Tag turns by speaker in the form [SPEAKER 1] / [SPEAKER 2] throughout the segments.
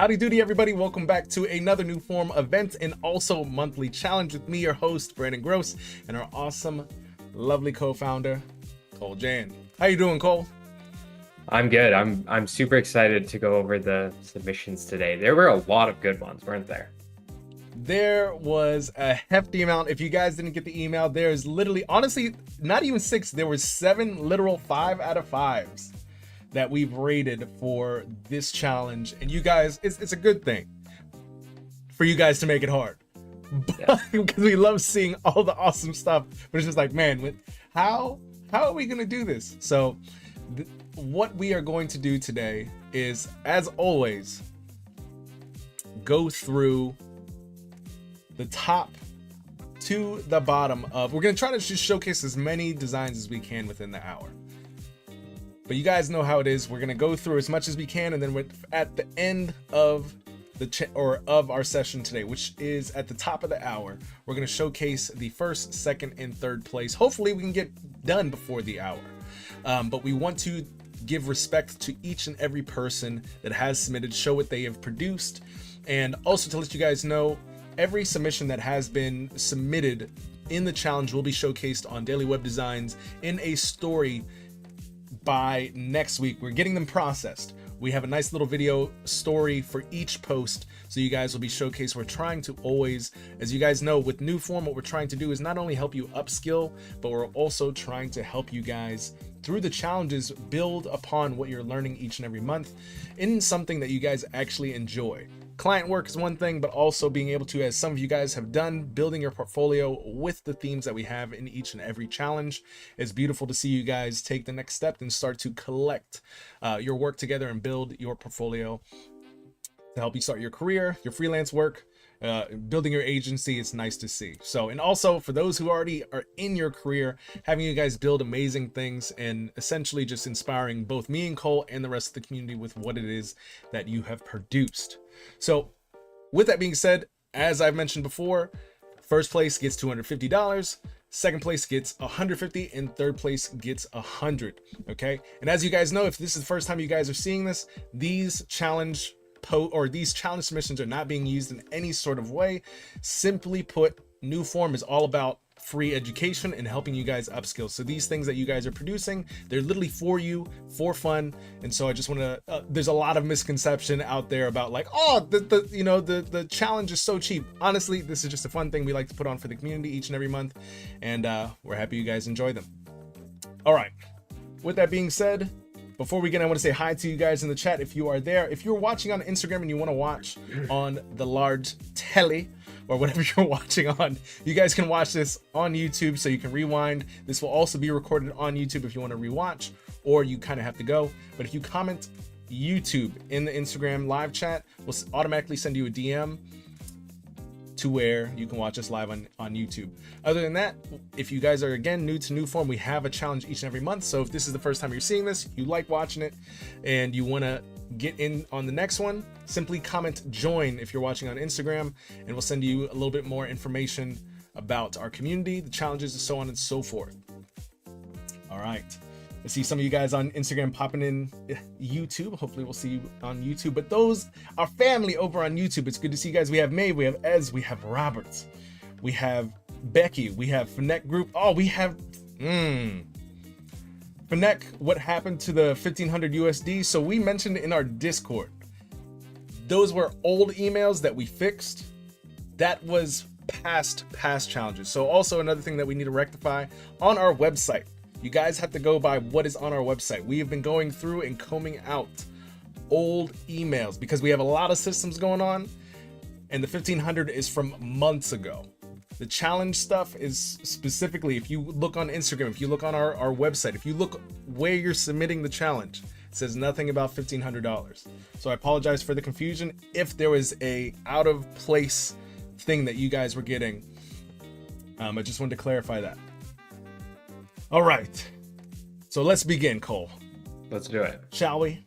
[SPEAKER 1] Howdy doody, everybody. Welcome back to another new form event and also monthly challenge with me, your host, Brandon Groce, and our awesome, lovely co-founder, Kole Jain. How you doing, Kole?
[SPEAKER 2] I'm good. I'm super excited to go over the submissions today. There were a lot of good ones, weren't there?
[SPEAKER 1] There was a hefty amount. If you guys didn't get the email, there's literally, honestly, not even 6. There were 7 literal 5 out of 5s that we've rated for this challenge. And you guys, it's a good thing for you guys to make it hard. But, because we love seeing all the awesome stuff. But it's just like, man, how are we going to do this? So what we are going to do today is, as always, go through the top to the bottom of, we're going to try to just showcase as many designs as we can within the hour. But you guys know how it is. We're going to go through as much as we can, and then at the end of of our session today, which is at the top of the hour, we're going to showcase the first, second, and third place. Hopefully we can get done before the hour. But we want to give respect to each and every person that has submitted, show what they have produced, and also to let you guys know, every submission that has been submitted in the challenge will be showcased on Daily Web Designs in a story by next week. We're getting them processed. We have a nice little video story for each post, so you guys will be showcased. We're trying to always, as you guys know, with new form, what we're trying to do is not only help you upskill, but we're also trying to help you guys through the challenges build upon what you're learning each and every month in something that you guys actually enjoy. Client work is one thing, but also being able to, as some of you guys have done, building your portfolio with the themes that we have in each and every challenge. It's beautiful to see you guys take the next step and start to collect your work together and build your portfolio to help you start your career, your freelance work, building your agency. It's nice to see. So, and also for those who already are in your career, having you guys build amazing things and essentially just inspiring both me and Kole and the rest of the community with what it is that you have produced. So with that being said, as I've mentioned before, first place gets $250, second place gets $150, and third place gets $100. Okay. And as you guys know, if this is the first time you guys are seeing this, these challenge submissions are not being used in any sort of way. Simply put, new form is all about free education and helping you guys upskill. So these things that you guys are producing, they're literally for you, for fun. And so I just want to, there's a lot of misconception out there about like, oh, the challenge is so cheap. Honestly, this is just a fun thing we like to put on for the community each and every month. And we're happy you guys enjoy them. All right. With that being said, before we begin, I want to say hi to you guys in the chat. If you are there, if you're watching on Instagram and you want to watch on the large telly or whatever you're watching on, you guys can watch this on YouTube, so you can rewind. This will also be recorded on YouTube if you want to rewatch, or you kind of have to go. But if you comment YouTube in the Instagram live chat, we'll automatically send you a DM to where you can watch us live on YouTube. Other than that, if you guys are again new to new form, we have a challenge each and every month. So if this is the first time you're seeing this, you like watching it, and you want to get in on the next one, simply comment join if you're watching on Instagram, and we'll send you a little bit more information about our community, the challenges, and so on and so forth. All right. I see some of you guys on Instagram popping in YouTube. Hopefully we'll see you on YouTube. But those are family over on YouTube. It's good to see you guys. We have Maeve, we have Ez, we have Roberts, we have Becky, we have Finette Group. Oh, we have Finette, what happened to the 1500 USD? So we mentioned in our Discord, those were old emails that we fixed. That was past challenges. So also another thing that we need to rectify on our website. You guys have to go by what is on our website. We have been going through and combing out old emails because we have a lot of systems going on, and the 1500 is from months ago. The challenge stuff is specifically, if you look on Instagram, if you look on our website, if you look where you're submitting the challenge, it says nothing about $1,500. So I apologize for the confusion if there was a out of place thing that you guys were getting. I just wanted to clarify that. All right, so let's begin, Kole.
[SPEAKER 2] Let's do it.
[SPEAKER 1] Shall we?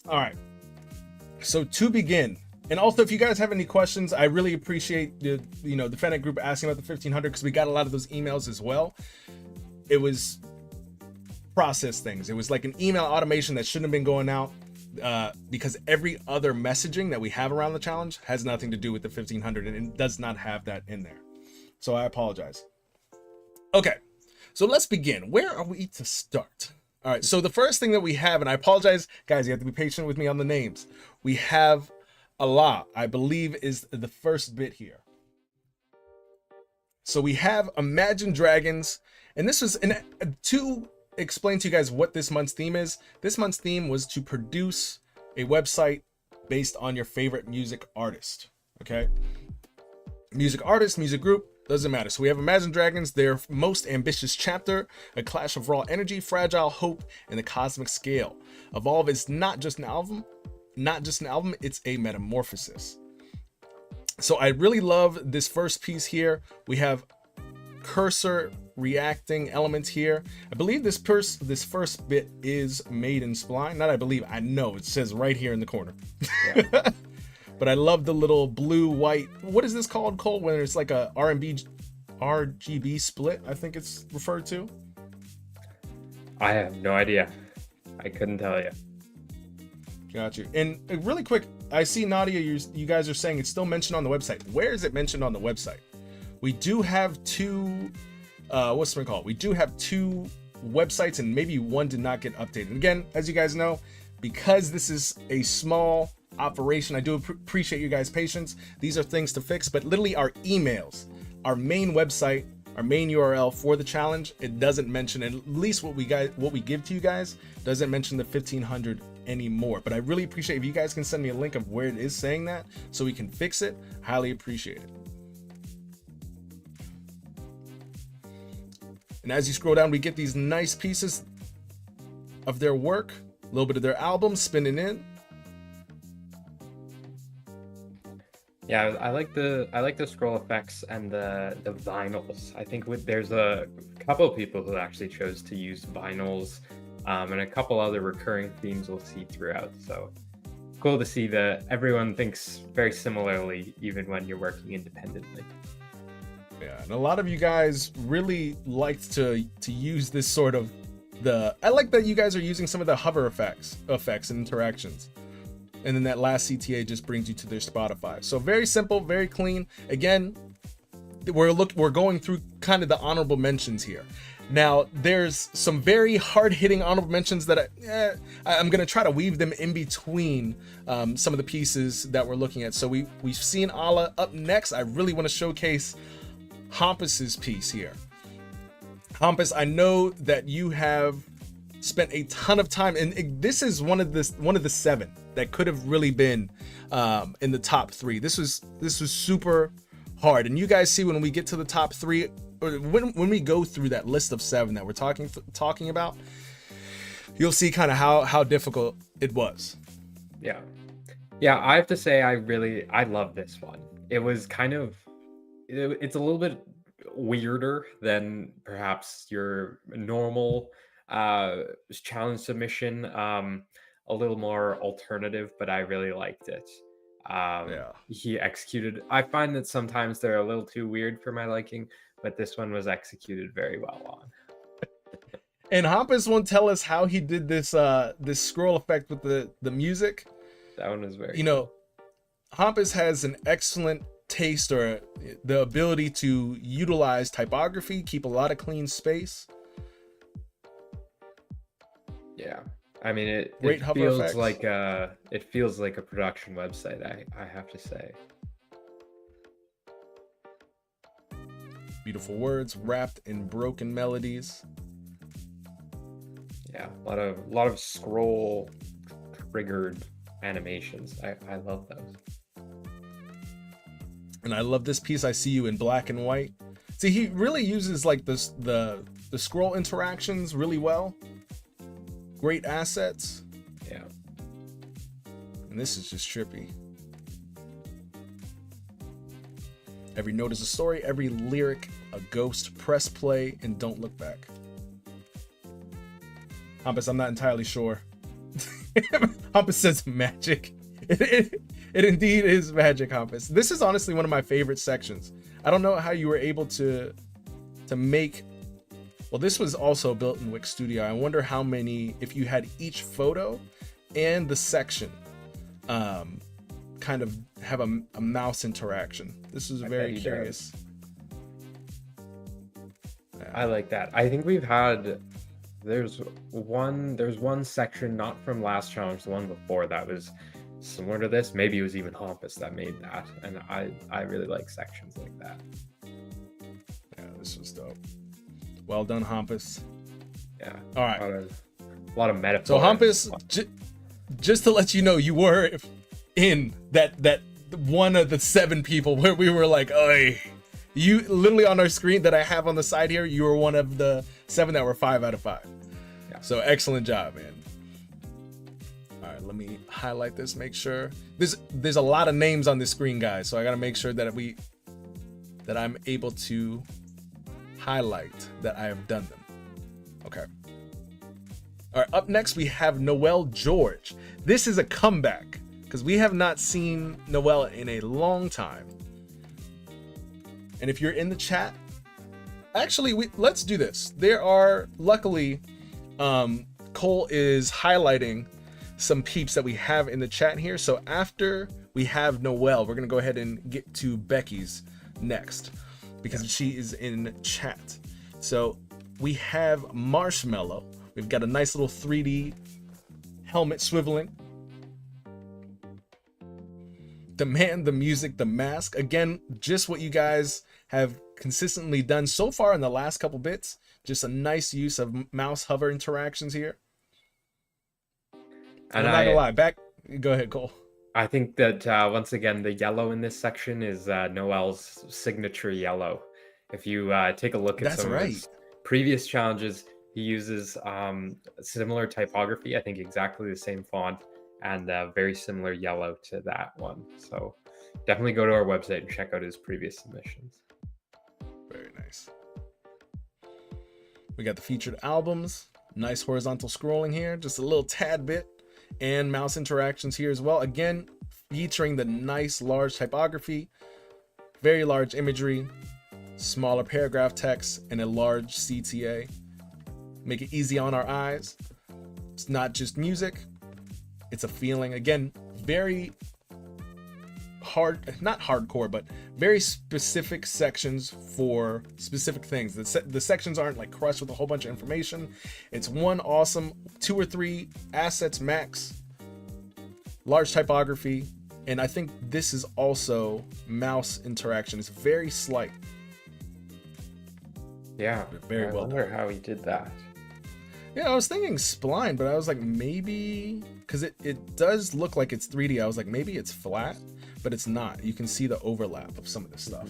[SPEAKER 1] All right. So to begin, and also if you guys have any questions, I really appreciate the Finette Group asking about the 1500 because we got a lot of those emails as well. It was process things. It was like an email automation that shouldn't have been going out. because every other messaging that we have around the challenge has nothing to do with the 1500, and it does not have that in there. So I apologize. Okay, so let's begin. Where are we to start? All right, so the first thing that we have, and I apologize, guys, you have to be patient with me on the names. We have Allah, I believe, is the first bit here. So we have Imagine Dragons, and this was to explain to you guys what this month's theme is. This month's theme was to produce a website based on your favorite music artist. Okay, music artist, music group, doesn't matter. So we have Imagine Dragons, their most ambitious chapter, a clash of raw energy, fragile hope, and the cosmic scale. Evolve is not just an album, it's a metamorphosis. So I really love this first piece here. We have cursor reacting elements here. I believe this first bit is made in Spline. Not I believe, I know, it says right here in the corner. Yeah. But I love the little blue white, what is this called, Kole, when it's like a RGB split, I think it's referred to?
[SPEAKER 2] I have no idea. I couldn't tell you.
[SPEAKER 1] Got you. And really quick, I see Nadia, you guys are saying it's still mentioned on the website. Where is it mentioned on the website? We do have two, what's it called? We do have two websites, and maybe one did not get updated. And again, as you guys know, because this is a small operation, I do appreciate you guys' patience. These are things to fix, but literally our emails, our main website, our main URL for the challenge, it doesn't mention, at least what we give to you guys doesn't mention the 1500 anymore. But I really appreciate if you guys can send me a link of where it is saying that so we can fix it. Highly appreciate it. And as you scroll down, we get these nice pieces of their work, a little bit of their album spinning in.
[SPEAKER 2] Yeah, I like the scroll effects and the vinyls. I think there's a couple of people who actually chose to use vinyls, and a couple other recurring themes we'll see throughout. So cool to see that everyone thinks very similarly, even when you're working independently.
[SPEAKER 1] Yeah, and a lot of you guys really liked to use this sort of I like that you guys are using some of the hover effects and interactions. And then that last CTA just brings you to their Spotify. So very simple, very clean. Again, we're going through kind of the honorable mentions here. Now, there's some very hard-hitting honorable mentions that I'm going to try to weave them in between some of the pieces that we're looking at. So we've seen Allah. Up next, I really want to showcase Hampus's piece here. Hampus, I know that you have spent a ton of time, and this is one of the 7 that could have really been in the top 3. This was super hard, and you guys see when we get to the top 3, or when we go through that list of 7 that we're talking about, you'll see kind of how difficult it was.
[SPEAKER 2] Yeah, I have to say I love this one. It was it's a little bit weirder than perhaps your normal challenge submission, a little more alternative, but I really liked it. He executed. I find that sometimes they're a little too weird for my liking, but this one was executed very well on.
[SPEAKER 1] And Hampus won't tell us how he did this scroll effect with the music.
[SPEAKER 2] That one was very
[SPEAKER 1] Hampus has an excellent taste, or the ability to utilize typography, keep a lot of clean space.
[SPEAKER 2] Yeah, I mean it feels like a production website, I have to say.
[SPEAKER 1] Beautiful words wrapped in broken melodies.
[SPEAKER 2] Yeah, a lot of scroll triggered animations. I love those.
[SPEAKER 1] And I love this piece. I see you in black and white. See, he really uses like the scroll interactions really well. Great assets.
[SPEAKER 2] Yeah.
[SPEAKER 1] And this is just trippy. Every note is a story, every lyric a ghost. Press play and don't look back. Hampus, I'm not entirely sure. Hampus says magic. It indeed is magic, Hampus. This is honestly one of my favorite sections. I don't know how you were able to make. Well, this was also built in Wix Studio. I wonder how many, if you had each photo and the section kind of have a mouse interaction. This is very curious.
[SPEAKER 2] I like that. I think we've had there's one section not from last challenge, the one before that was similar to this. Maybe it was even Hampus that made that, and I really like sections like that.
[SPEAKER 1] Yeah, this was dope. Well done, Hampus.
[SPEAKER 2] Yeah.
[SPEAKER 1] All right.
[SPEAKER 2] A lot of metaphor.
[SPEAKER 1] So Hampus, just to let you know, you were in that one of the 7 people where we were like, "Oy." You literally on our screen that I have on the side here, you were one of the 7 that were 5 out of 5. Yeah. So excellent job, man. All right, let me highlight this, make sure. There's a lot of names on this screen, guys, so I gotta make sure that I'm able to highlight that I have done them. Okay. All right, up next we have Noel George. This is a comeback because we have not seen Noel in a long time. And if you're in the chat, actually, let's do this. There are, luckily, Kole is highlighting some peeps that we have in the chat here. So after we have Noel, we're gonna go ahead and get to Becky's next because she is in chat. So we have Marshmallow. We've got a nice little 3D helmet swiveling. The man, the music, the mask. Again, just what you guys have consistently done so far in the last couple bits. Just a nice use of mouse hover interactions here. And I'm not gonna lie, go ahead, Kole.
[SPEAKER 2] I think that once again, the yellow in this section is Noel's signature yellow. If you take a look at some of his previous challenges, he uses similar typography. I think exactly the same font and very similar yellow to that one. So definitely go to our website and check out his previous submissions.
[SPEAKER 1] Very nice. We got the featured albums, nice horizontal scrolling here, just a little tad bit, and mouse interactions here as well. Again, featuring the nice large typography, very large imagery, smaller paragraph text, and a large CTA. Make it easy on our eyes. It's not just music, it's a feeling. Again, very not hardcore, but very specific sections for specific things. The sections aren't like crushed with a whole bunch of information. It's one awesome 2 or 3 assets max, large typography, and I think this is also mouse interaction. It's very slight.
[SPEAKER 2] Yeah,
[SPEAKER 1] very well done.
[SPEAKER 2] I wonder how he did that.
[SPEAKER 1] Yeah, I was thinking spline, but I was like, maybe because it does look like it's 3D. I was like, maybe it's flat, but it's not. You can see the overlap of some of this stuff.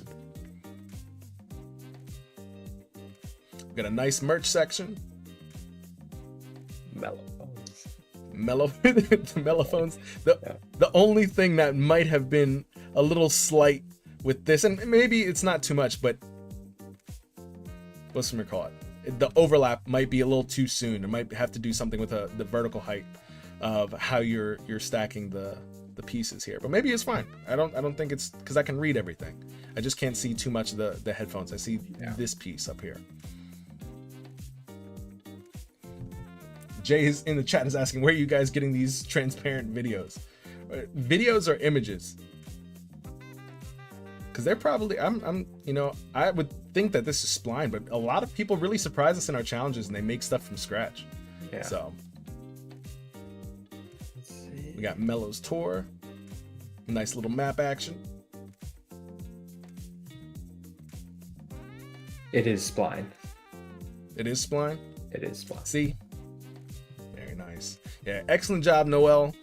[SPEAKER 1] We got a nice merch section. Mellophones. The only thing that might have been a little slight with this, and maybe it's not too much, but what's we call it? The overlap might be a little too soon. It might have to do something with the vertical height of how you're stacking the pieces here. But maybe it's fine. I don't think it's because I can read everything. I just can't see too much of the headphones. I see this piece up here. Jay is in the chat is asking, where are you guys getting these transparent videos? Videos or images? Because they're probably, I would think that this is spline, but a lot of people really surprise us in our challenges and they make stuff from scratch. Yeah. So let's see. We got Mello's tour, nice little map action.
[SPEAKER 2] It is spline.
[SPEAKER 1] It is spline?
[SPEAKER 2] It is spline.
[SPEAKER 1] See? Very nice. Yeah, excellent job, Noel.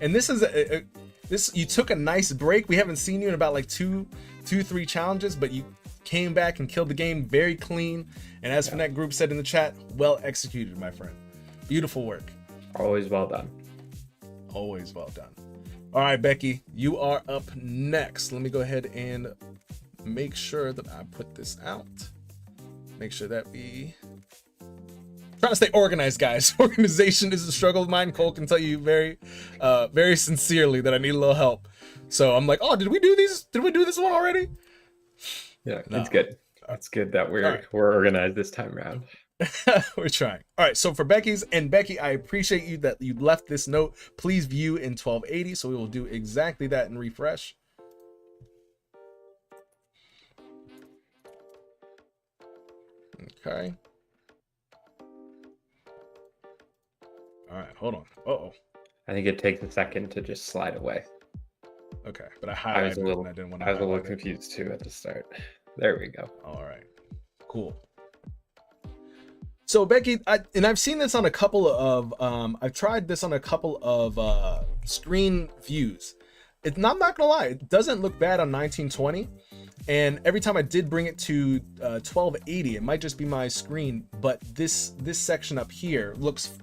[SPEAKER 1] And this is you took a nice break. We haven't seen you in about like 3 challenges, but you came back and killed the game very clean. And as Fnac Group said in the chat, well executed, my friend. Beautiful work.
[SPEAKER 2] Always well done.
[SPEAKER 1] Always well done. All right, Becky, you are up next. Let me go ahead and make sure that I put this out. Make sure that trying to stay organized, guys. Organization is a struggle of mine. Kole can tell you very sincerely that I need a little help. So I'm like, oh, did we do these? Did we do this one already?
[SPEAKER 2] Yeah, no. It's good. It's good that we're organized this time around.
[SPEAKER 1] We're trying. All right, so for Becky's, and Becky, I appreciate you that you left this note. Please view in 1280. So we will do exactly that and refresh. Okay. All right, hold on. Uh-oh.
[SPEAKER 2] I think it takes a second to just slide away.
[SPEAKER 1] Okay, but I highlighted it and I didn't want to.
[SPEAKER 2] I was a little confused too at the start. There we go.
[SPEAKER 1] All right, cool. So Becky, I've seen this on a couple of I've tried this on a couple of screen views. I'm not gonna lie, it doesn't look bad on 1920. And every time I did bring it to 1280, it might just be my screen, but this section up here looks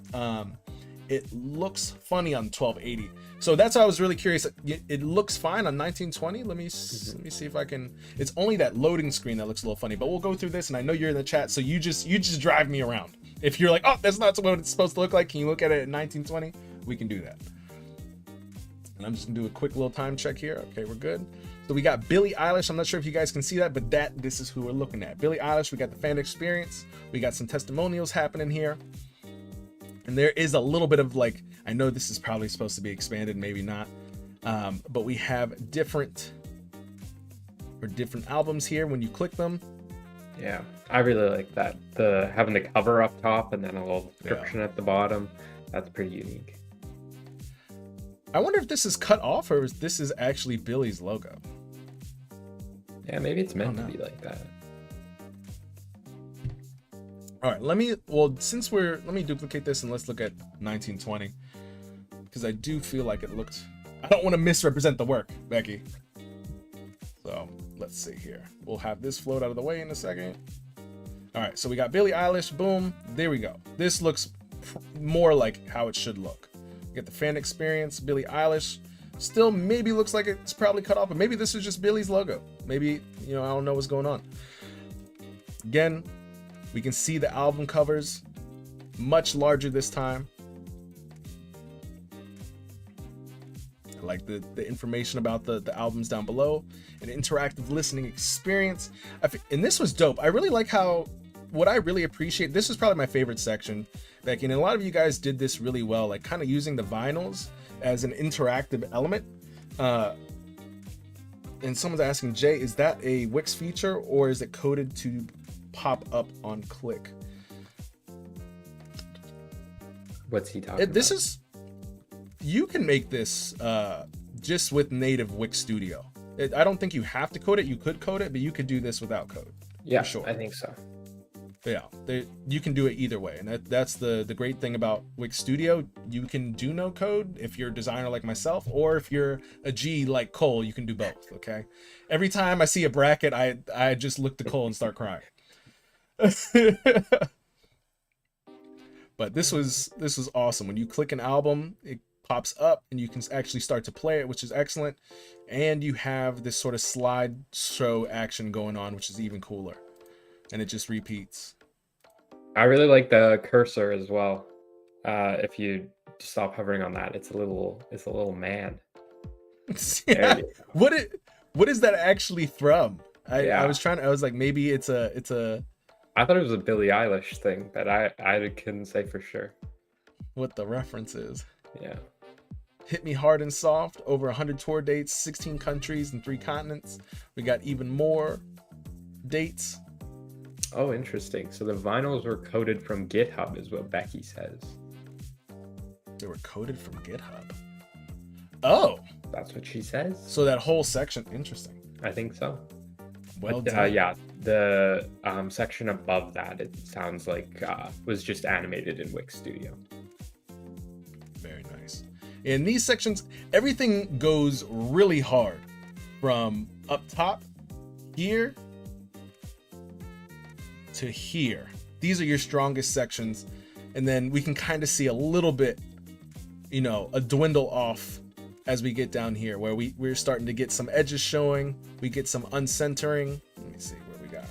[SPEAKER 1] it looks funny on 1280. So that's why I was really curious. It looks fine on 1920. Let me see if I can. It's only that loading screen that looks a little funny, but we'll go through this. And I know you're in the chat, so you just drive me around. If you're like, oh, that's not what it's supposed to look like, can you look at it at 1920? We can do that. And I'm just gonna do a quick little time check here. Okay, we're good. So we got Billie Eilish. I'm not sure if you guys can see that, but this is who we're looking at. Billie Eilish. We got the fan experience. We got some testimonials happening here. And there is a little bit of like, I know this is probably supposed to be expanded, maybe not. But we have different albums here when you click them.
[SPEAKER 2] Yeah, I really like that. Having the cover up top and then a little description at the bottom. That's pretty unique.
[SPEAKER 1] I wonder if this is cut off or if this is actually Billie's logo.
[SPEAKER 2] Yeah, maybe it's meant to be like that.
[SPEAKER 1] All right, let me duplicate this and let's look at 1920 because I do feel like it looked, I don't want to misrepresent the work, Becky. So let's see here. We'll have this float out of the way in a second. All right, so we got Billie Eilish, boom, there we go. This looks more like how it should look. We get the fan experience, Billie Eilish. Still maybe looks like it's probably cut off, but maybe this is just Billie's logo. Maybe, I don't know what's going on. Again, we can see the album covers much larger this time. I like the information about the albums down below, an interactive listening experience. And this was dope. I really like what I really appreciate, this is probably my favorite section, Becky, and a lot of you guys did this really well, like kind of using the vinyls as an interactive element. And someone's asking, Jay, is that a Wix feature or is it coded to pop up on click?
[SPEAKER 2] What's he talking about?
[SPEAKER 1] You can make this just with native Wix Studio. I don't think you have to code it. You could code it, but you could do this without code.
[SPEAKER 2] Yeah,
[SPEAKER 1] for sure.
[SPEAKER 2] I think so.
[SPEAKER 1] Yeah, you can do it either way, and that's the great thing about Wix Studio. You can do no code if you're a designer like myself, or if you're a G like Kole, you can do both. Okay. Every time I see a bracket, I just look to Kole and start crying. But this was awesome. When you click an album, it pops up and you can actually start to play it, which is excellent. And you have this sort of slideshow action going on, which is even cooler. And it just repeats.
[SPEAKER 2] I really like the cursor as well. If you stop hovering on that, it's a little man.
[SPEAKER 1] Yeah. What is that actually from? I was like, maybe it's a
[SPEAKER 2] I thought it was a Billie Eilish thing, but I couldn't say for sure
[SPEAKER 1] what the reference is.
[SPEAKER 2] Yeah.
[SPEAKER 1] Hit me hard and soft, over 100 tour dates, 16 countries and 3 continents. We got even more dates.
[SPEAKER 2] Oh, interesting. So the vinyls were coded from GitHub is what Becky says.
[SPEAKER 1] They were coded from GitHub. Oh,
[SPEAKER 2] that's what she says.
[SPEAKER 1] So that whole section, interesting.
[SPEAKER 2] I think so.
[SPEAKER 1] Well done.
[SPEAKER 2] Yeah, the section above that, it sounds like was just animated in Wix Studio.
[SPEAKER 1] Very nice. In these sections, everything goes really hard from up top here to here. These are your strongest sections, and then we can kind of see a little bit, a dwindle off as we get down here, where we're starting to get some edges showing. We get some uncentering. Let me see where we got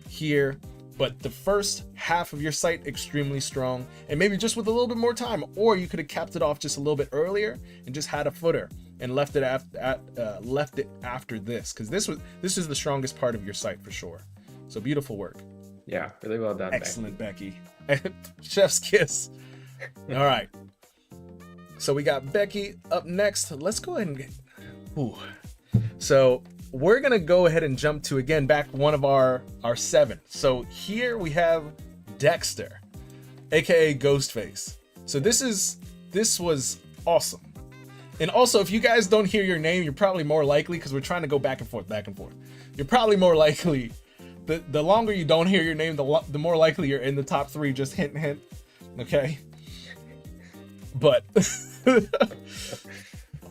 [SPEAKER 1] here. But the first half of your site, extremely strong, and maybe just with a little bit more time, or you could have capped it off just a little bit earlier and just had a footer and left it after this, because this is the strongest part of your site for sure. So beautiful work.
[SPEAKER 2] Yeah, really well done.
[SPEAKER 1] Excellent, Becky. Chef's kiss. All right. So we got Becky up next. Let's go ahead and get. Ooh. So we're gonna go ahead and jump to again back one of our 7. So here we have Dexter, aka Ghostface. So this was awesome. And also, if you guys don't hear your name, you're probably more likely, because we're trying to go back and forth. You're probably more likely. The longer you don't hear your name, the more likely you're in the top 3. Just hint, hint. Okay. But all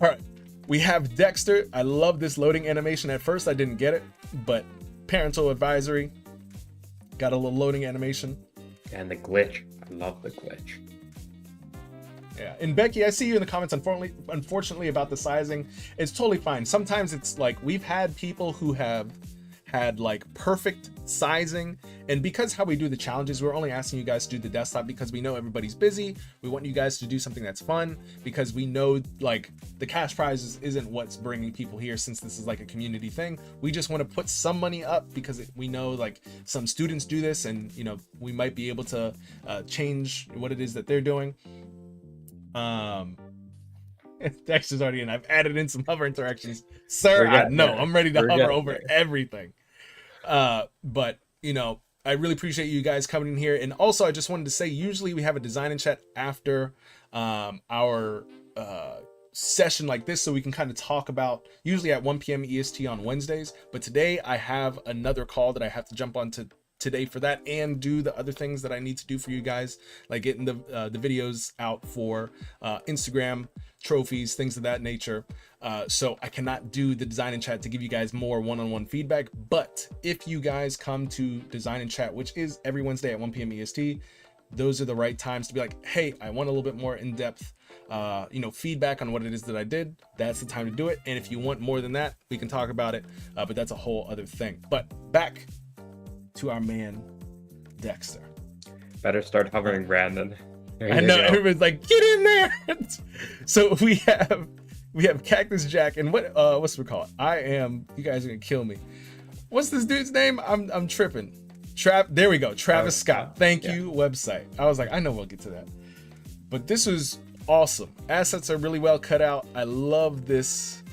[SPEAKER 1] right, we have Dexter. I love this loading animation. At first, I didn't get it, but parental advisory. Got a little loading animation.
[SPEAKER 2] And the glitch. I love the glitch.
[SPEAKER 1] Yeah, and Becky, I see you in the comments. Unfortunately, about the sizing, it's totally fine. Sometimes it's like we've had people who have had like perfect sizing, and because how we do the challenges, we're only asking you guys to do the desktop because we know everybody's busy. We want you guys to do something that's fun because we know like the cash prizes isn't what's bringing people here, since this is like a community thing. We just want to put some money up because we know like some students do this, and you know we might be able to change what it is that they're doing. Dexter's already in. I've added in some hover interactions, sir. I'm ready to hover over everything. But you know, I really appreciate you guys coming in here. And also, I just wanted to say, usually we have a design and chat after our session like this, so we can kind of talk about, usually at 1 p.m. EST on Wednesdays. But today I have another call that I have to jump on to today for that, and do the other things that I need to do for you guys, like getting the videos out for Instagram trophies, things of that nature. So I cannot do the design and chat to give you guys more one-on-one feedback. But if you guys come to design and chat, which is every Wednesday at 1 p.m. EST, those are the right times to be like, hey, I want a little bit more in-depth feedback on what it is that I did. That's the time to do it. And if you want more than that, we can talk about it, but that's a whole other thing. But back to our man Dexter.
[SPEAKER 2] Better start hovering, Brandon.
[SPEAKER 1] I know, everybody's like, get in there. So we have Cactus Jack, and what's it called? You guys are gonna kill me. What's this dude's name? I'm tripping. There we go. Travis Scott. Thank you, website. I was like, I know we'll get to that. But this was awesome. Assets are really well cut out. I love this.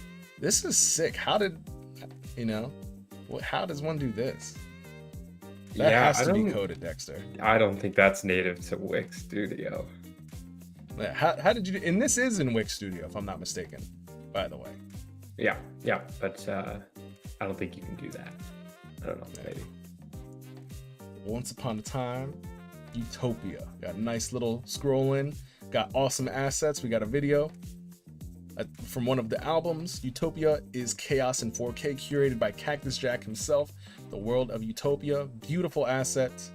[SPEAKER 1] This is sick. How does one do this? That has to be coded, Dexter.
[SPEAKER 2] I don't think that's native to Wix Studio.
[SPEAKER 1] How did you do? And this is in Wix Studio, if I'm not mistaken, by the way.
[SPEAKER 2] Yeah, but I don't think you can do that. I don't know, maybe.
[SPEAKER 1] Once Upon a Time, Utopia. Got a nice little scroll in. Got awesome assets. We got a video from one of the albums. Utopia is chaos in 4K, curated by Cactus Jack himself. The world of Utopia. Beautiful assets.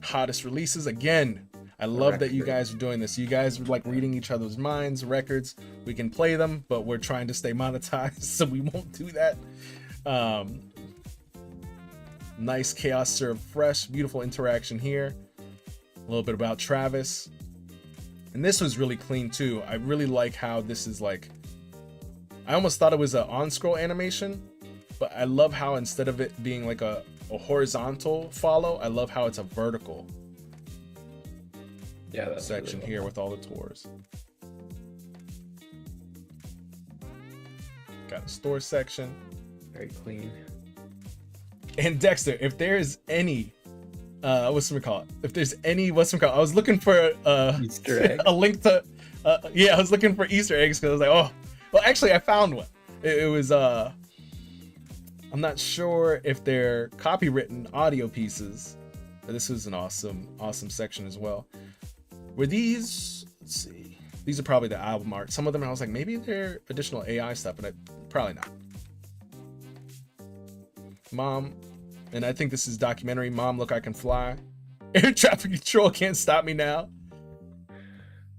[SPEAKER 1] Hottest releases. Again, I love that you guys are doing this. You guys are like reading each other's minds, records. We can play them, but we're trying to stay monetized, so we won't do that. Nice chaos served fresh. Beautiful interaction here. A little bit about Travis. And this was really clean too. I really like how this is like, I almost thought it was an on-scroll animation, but I love how instead of it being like a horizontal follow, I love how it's a vertical section really here with all the tours. Got a store section.
[SPEAKER 2] Very clean.
[SPEAKER 1] And Dexter, if there is any I was looking for
[SPEAKER 2] Easter egg.
[SPEAKER 1] a link to I was looking for Easter eggs, because I was like, oh, well, actually I found one. It was I'm not sure if they're copywritten audio pieces, but this was an awesome section as well. Were these, let's see, these are probably the album art. Some of them I was like, maybe they're additional AI stuff, but probably not. Mom, and I think this is documentary. Mom, look, I can fly. Air traffic control can't stop me now.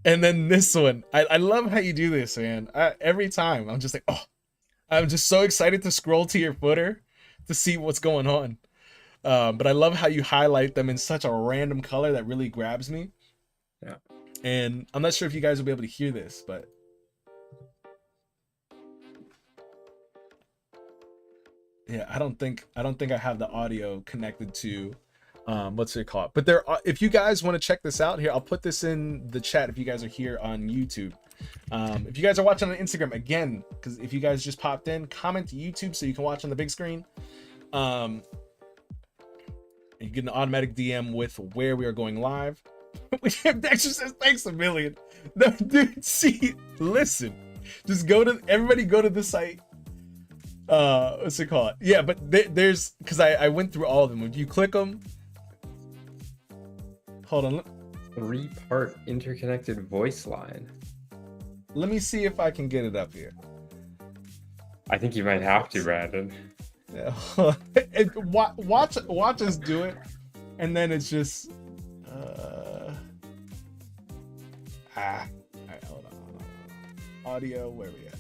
[SPEAKER 1] And then this one, I love how you do this, man. Every time I'm just like, oh, I'm just so excited to scroll to your footer to see what's going on. But I love how you highlight them in such a random color that really grabs me.
[SPEAKER 2] Yeah.
[SPEAKER 1] And I'm not sure if you guys will be able to hear this, but Yeah, I don't think I have the audio connected to what's it called. But there are, if you guys want to check this out here, I'll put this in the chat if you guys are here on YouTube. If you guys are watching on Instagram, again, because if you guys just popped in, comment to YouTube so you can watch on the big screen. You get an automatic DM with where we are going live. Dexter says thanks a million. No, dude, see, listen, just everybody go to the site. What's it called? Yeah, but there's, because I went through all of them. If you click them, hold on.
[SPEAKER 2] 3-part interconnected voice line.
[SPEAKER 1] Let me see if I can get it up here.
[SPEAKER 2] I think you might have to, Brandon.
[SPEAKER 1] Yeah. watch us do it, and then it's just all right, hold on. Audio, where we at?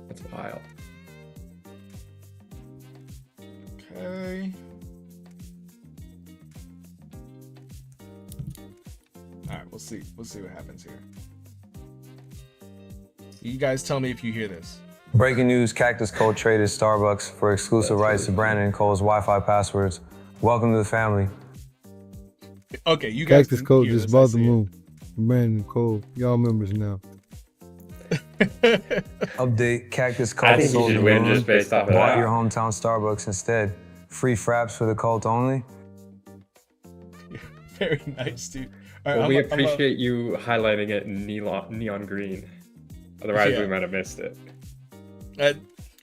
[SPEAKER 2] That's wild.
[SPEAKER 1] Okay. All right, we'll see what happens here. You guys tell me if you hear this.
[SPEAKER 3] Breaking news, Cactus Kole traded Starbucks for exclusive rights to Brandon and Kole's Wi-Fi passwords. Welcome to the family.
[SPEAKER 1] Okay, you guys.
[SPEAKER 4] Cactus Kole just bought the move. Brandon and Kole, y'all members now.
[SPEAKER 3] Update, Cactus
[SPEAKER 2] I
[SPEAKER 3] Kole
[SPEAKER 2] think you should win just based off of
[SPEAKER 3] bought
[SPEAKER 2] that.
[SPEAKER 3] your hometown Starbucks instead. Free fraps for the cult only.
[SPEAKER 1] Very nice, dude. All right,
[SPEAKER 2] Well, we appreciate you highlighting it in neon green. Otherwise, we might have missed it.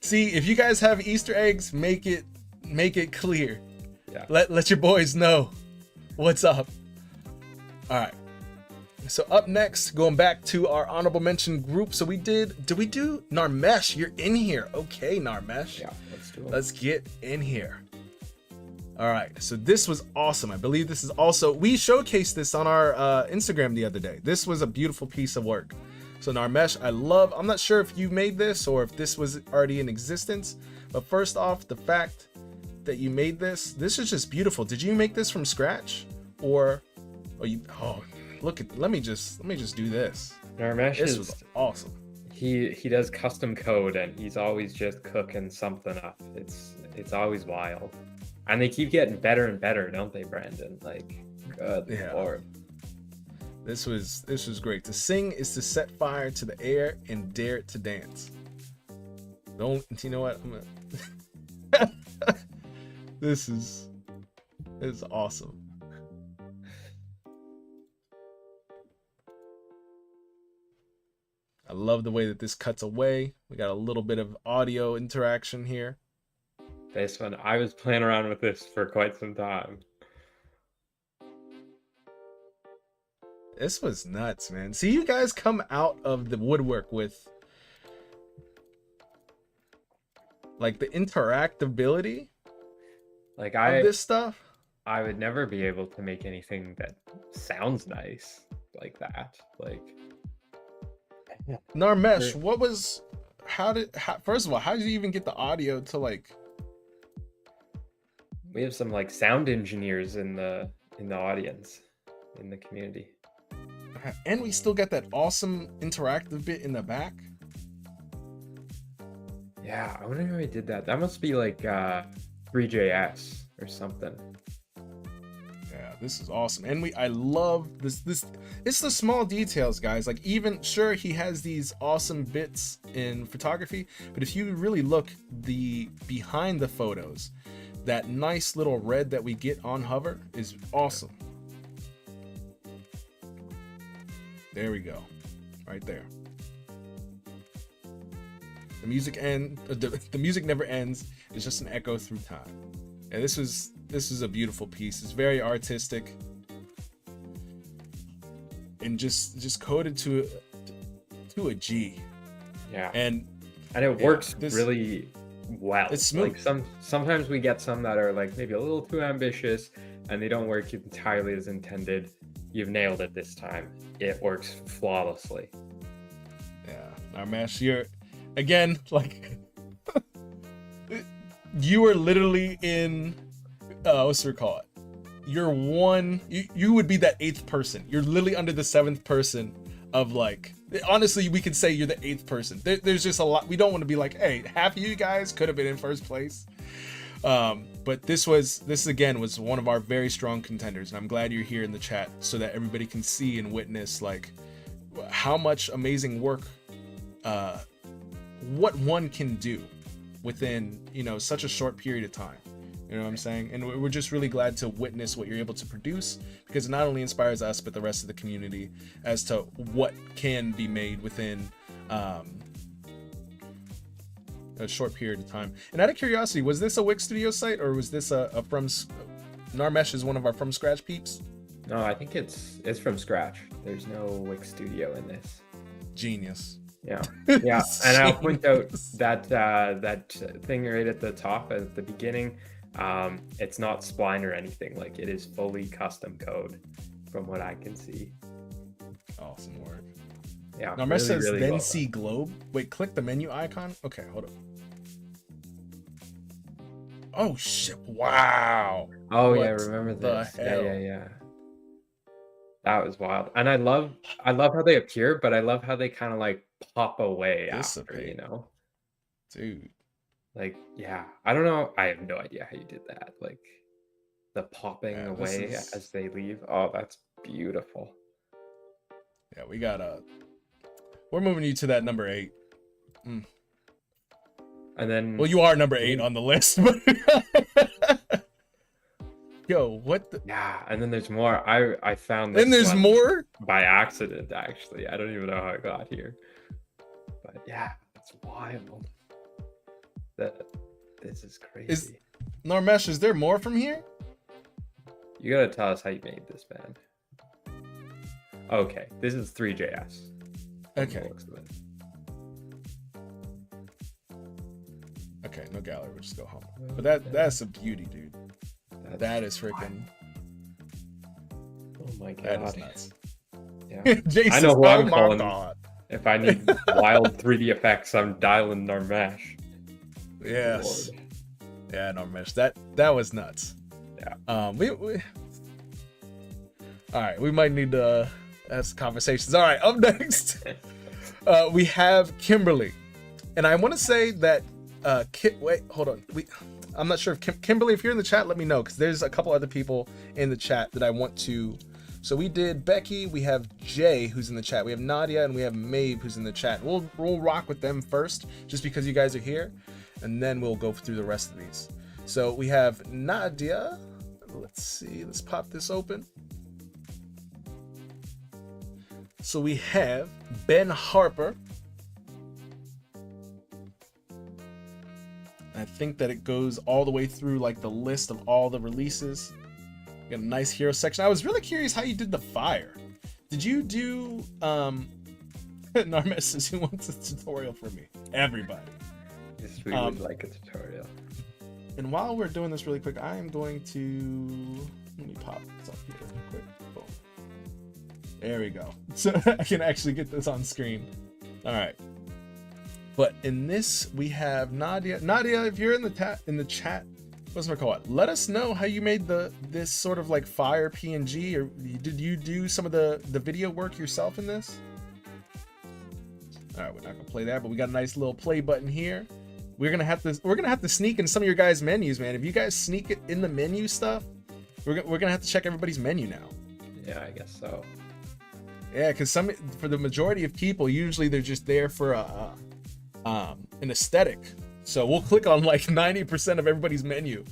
[SPEAKER 1] See, if you guys have Easter eggs, make it clear.
[SPEAKER 2] Yeah.
[SPEAKER 1] Let your boys know what's up. All right. So up next, going back to our honorable mention group. So did we do Narmesh? You're in here. Okay, Narmesh.
[SPEAKER 2] Yeah, let's do it.
[SPEAKER 1] Let's get in here. All right. So this was awesome. I believe this is also, we showcased this on our Instagram the other day. This was a beautiful piece of work. So Narmesh, I'm not sure if you made this or if this was already in existence, but first off, the fact that you made this is just beautiful. Did you make this from scratch, or let me just do this.
[SPEAKER 2] Narmesh
[SPEAKER 1] was awesome.
[SPEAKER 2] He does custom code, and he's always just cooking something up. It's always wild, and they keep getting better and better, don't they, Brandon? Like, good Lord.
[SPEAKER 1] This was great. To sing is to set fire to the air and dare to dance. You know what? This is awesome. I love the way that this cuts away. We got a little bit of audio interaction here.
[SPEAKER 2] This one, I was playing around with this for quite some time.
[SPEAKER 1] This was nuts, man. See, you guys come out of the woodwork with like the interactability
[SPEAKER 2] like
[SPEAKER 1] of this stuff.
[SPEAKER 2] I would never be able to make anything that sounds nice like that. Like,
[SPEAKER 1] Narmesh, first of all, how did you even get the audio to like?
[SPEAKER 2] We have some like sound engineers in the audience, in the community.
[SPEAKER 1] And we still got that awesome interactive bit in the back.
[SPEAKER 2] Yeah, I wonder how we did that. That must be like 3JS or something.
[SPEAKER 1] Yeah, this is awesome. And I love this. It's the small details, guys. Like, even, sure, he has these awesome bits in photography, but if you really look behind the photos, that nice little red that we get on hover is awesome. There we go, right there. The music the music never ends. It's just an echo through time. And this is a beautiful piece. It's very artistic and just coded to a G.
[SPEAKER 2] Yeah,
[SPEAKER 1] and
[SPEAKER 2] it works really well.
[SPEAKER 1] It's smooth.
[SPEAKER 2] Like sometimes we get some that are like maybe a little too ambitious and they don't work entirely as intended. You've nailed it this time. It works flawlessly.
[SPEAKER 1] Yeah, Narmesh, you're again like you are literally in what's it called? You would be that 8th person. You're literally under the 7th person of like honestly, we could say you're the 8th person. There's just a lot. We don't want to be like, hey, half of you guys could have been in first place. But this again was one of our very strong contenders, and I'm glad you're here in the chat so that everybody can see and witness like how much amazing work what one can do within, you know, such a short period of time. You know what I'm saying? And we're just really glad to witness what you're able to produce, because it not only inspires us but the rest of the community as to what can be made within a short period of time. And out of curiosity, was this a Wix Studio site, or was this a from Narmesh is one of our from scratch peeps?
[SPEAKER 2] No, I think it's from scratch. There's no Wix Studio in this.
[SPEAKER 1] Genius.
[SPEAKER 2] Yeah, yeah, and I'll point out that that thing right at the top at the beginning. It's not spline or anything. Like, it is fully custom code, from what I can see.
[SPEAKER 1] Awesome work.
[SPEAKER 2] Yeah.
[SPEAKER 1] Narmesh says
[SPEAKER 2] really
[SPEAKER 1] then
[SPEAKER 2] well
[SPEAKER 1] see globe. Wait, click the menu icon. Okay, hold up. Oh shit! Wow.
[SPEAKER 2] Oh yeah,
[SPEAKER 1] What
[SPEAKER 2] remember
[SPEAKER 1] the
[SPEAKER 2] this?
[SPEAKER 1] hell?
[SPEAKER 2] Yeah. That was wild, and I love how they appear, but I love how they kind of like pop away after,
[SPEAKER 1] Dissipate.
[SPEAKER 2] you know?
[SPEAKER 1] Dude.
[SPEAKER 2] Like, yeah, I don't know. I have no idea how you did that. Like, the popping
[SPEAKER 1] Yeah,
[SPEAKER 2] away as they leave. Oh, that's beautiful.
[SPEAKER 1] Yeah, we got we're moving you to that number 8.
[SPEAKER 2] And then,
[SPEAKER 1] Well, you are number 8 on the list, but yo, what the?
[SPEAKER 2] yeah, and then there's more. I found this
[SPEAKER 1] Then there's
[SPEAKER 2] one
[SPEAKER 1] more?
[SPEAKER 2] by accident, actually. I don't even know how I got here. But yeah, it's wild. This is crazy.
[SPEAKER 1] Narmesh, is there more from here?
[SPEAKER 2] You gotta tell us how you made this, man. Okay, this is 3JS.
[SPEAKER 1] Okay. Okay, no gallery, we'll just go home. But that's a beauty, dude. That is freaking.
[SPEAKER 2] Oh my god.
[SPEAKER 1] That is nuts.
[SPEAKER 2] Yeah.
[SPEAKER 1] Jason,
[SPEAKER 2] I know who I'm
[SPEAKER 1] my
[SPEAKER 2] calling.
[SPEAKER 1] God.
[SPEAKER 2] If I need wild 3D effects, I'm dialing Narmesh.
[SPEAKER 1] Yes.
[SPEAKER 2] Lord.
[SPEAKER 1] Yeah, Narmesh. That was nuts.
[SPEAKER 2] Yeah.
[SPEAKER 1] We all right, we might need to have some conversations. All right, up next, we have Kimberly, and I want to say that wait, hold on. I'm not sure if Kimberly, if you're in the chat, let me know, because there's a couple other people in the chat that I want to. So we did Becky, we have Jay who's in the chat, we have Nadia, and we have Maeve who's in the chat. We'll rock with them first, just because you guys are here, and then we'll go through the rest of these. So we have Nadia. Let's see, let's pop this open. So we have Ben Harper. I think that it goes all the way through like the list of all the releases. Got a nice hero section. I was really curious how you did the fire. Did you do Narmes says he wants a tutorial for me. Everybody.
[SPEAKER 2] Yes, we would like a tutorial.
[SPEAKER 1] And while we're doing this really quick, I am going to let me pop this up here real quick. Boom. There we go. So I can actually get this on screen. All right. But in this, we have Nadia. Nadia, if you're in the chat, what's my call it? Let us know how you made this sort of like fire PNG, or did you do some of the video work yourself in this? All right, we're not gonna play that, but we got a nice little play button here. We're gonna have to sneak in some of your guys' menus, man. If you guys sneak it in the menu stuff, we're gonna have to check everybody's menu now.
[SPEAKER 2] Yeah, I guess so.
[SPEAKER 1] Yeah, because for the majority of people, usually they're just there for an aesthetic. So we'll click on like 90% of everybody's menu,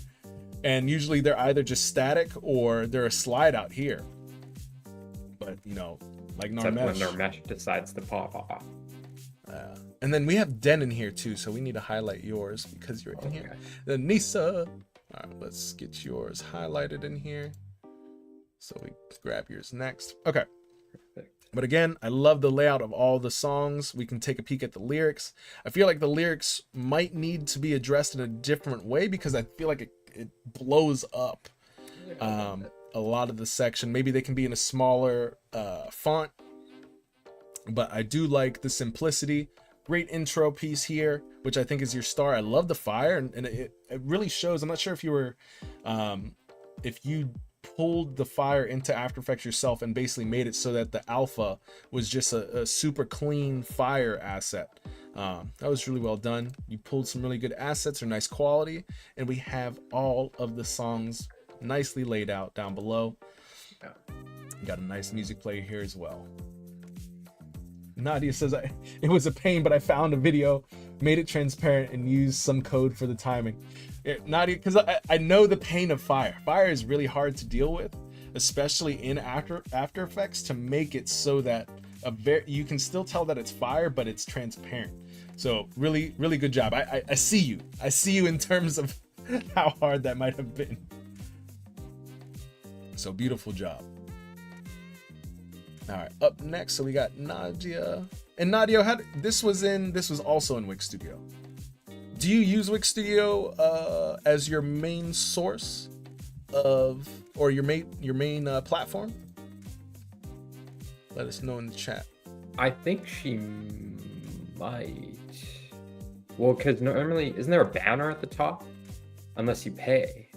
[SPEAKER 1] and usually they're either just static or they're a slide out here. But you know, like
[SPEAKER 2] Except when
[SPEAKER 1] Narmesh.
[SPEAKER 2] Narmesh decides to pop off.
[SPEAKER 1] And then we have Den in here too, so we need to highlight yours because you're in here. Then Nisa. All right, let's get yours highlighted in here. So we grab yours next. Okay.
[SPEAKER 2] Perfect.
[SPEAKER 1] But again, I love the layout of all the songs. We can take a peek at the lyrics. I feel like the lyrics might need to be addressed in a different way because I feel like it blows up a lot of the section. Maybe they can be in a smaller font. But I do like the simplicity. Great intro piece here, which I think is your star. I love the fire, and it really shows. I'm not sure if you were, if you pulled the fire into After Effects yourself and basically made it so that the alpha was just a super clean fire asset. That was really well done. You pulled some really good assets, or nice quality, and we have all of the songs nicely laid out down below. You got a nice music player here as well. Nadia says, it was a pain, but I found a video, made it transparent, and used some code for the timing. Nadia, because I know the pain of fire. Fire is really hard to deal with, especially in After Effects, to make it so that you can still tell that it's fire, but it's transparent. So really, really good job. I see you. I see you in terms of how hard that might have been. So beautiful job. All right, up next, so we got Nadia. And Nadia, this was also in Wix Studio. Do you use Wix Studio as your main source of, or your main platform? Let us know in the chat.
[SPEAKER 2] I think she might. Well, because normally, isn't there a banner at the top? Unless you pay.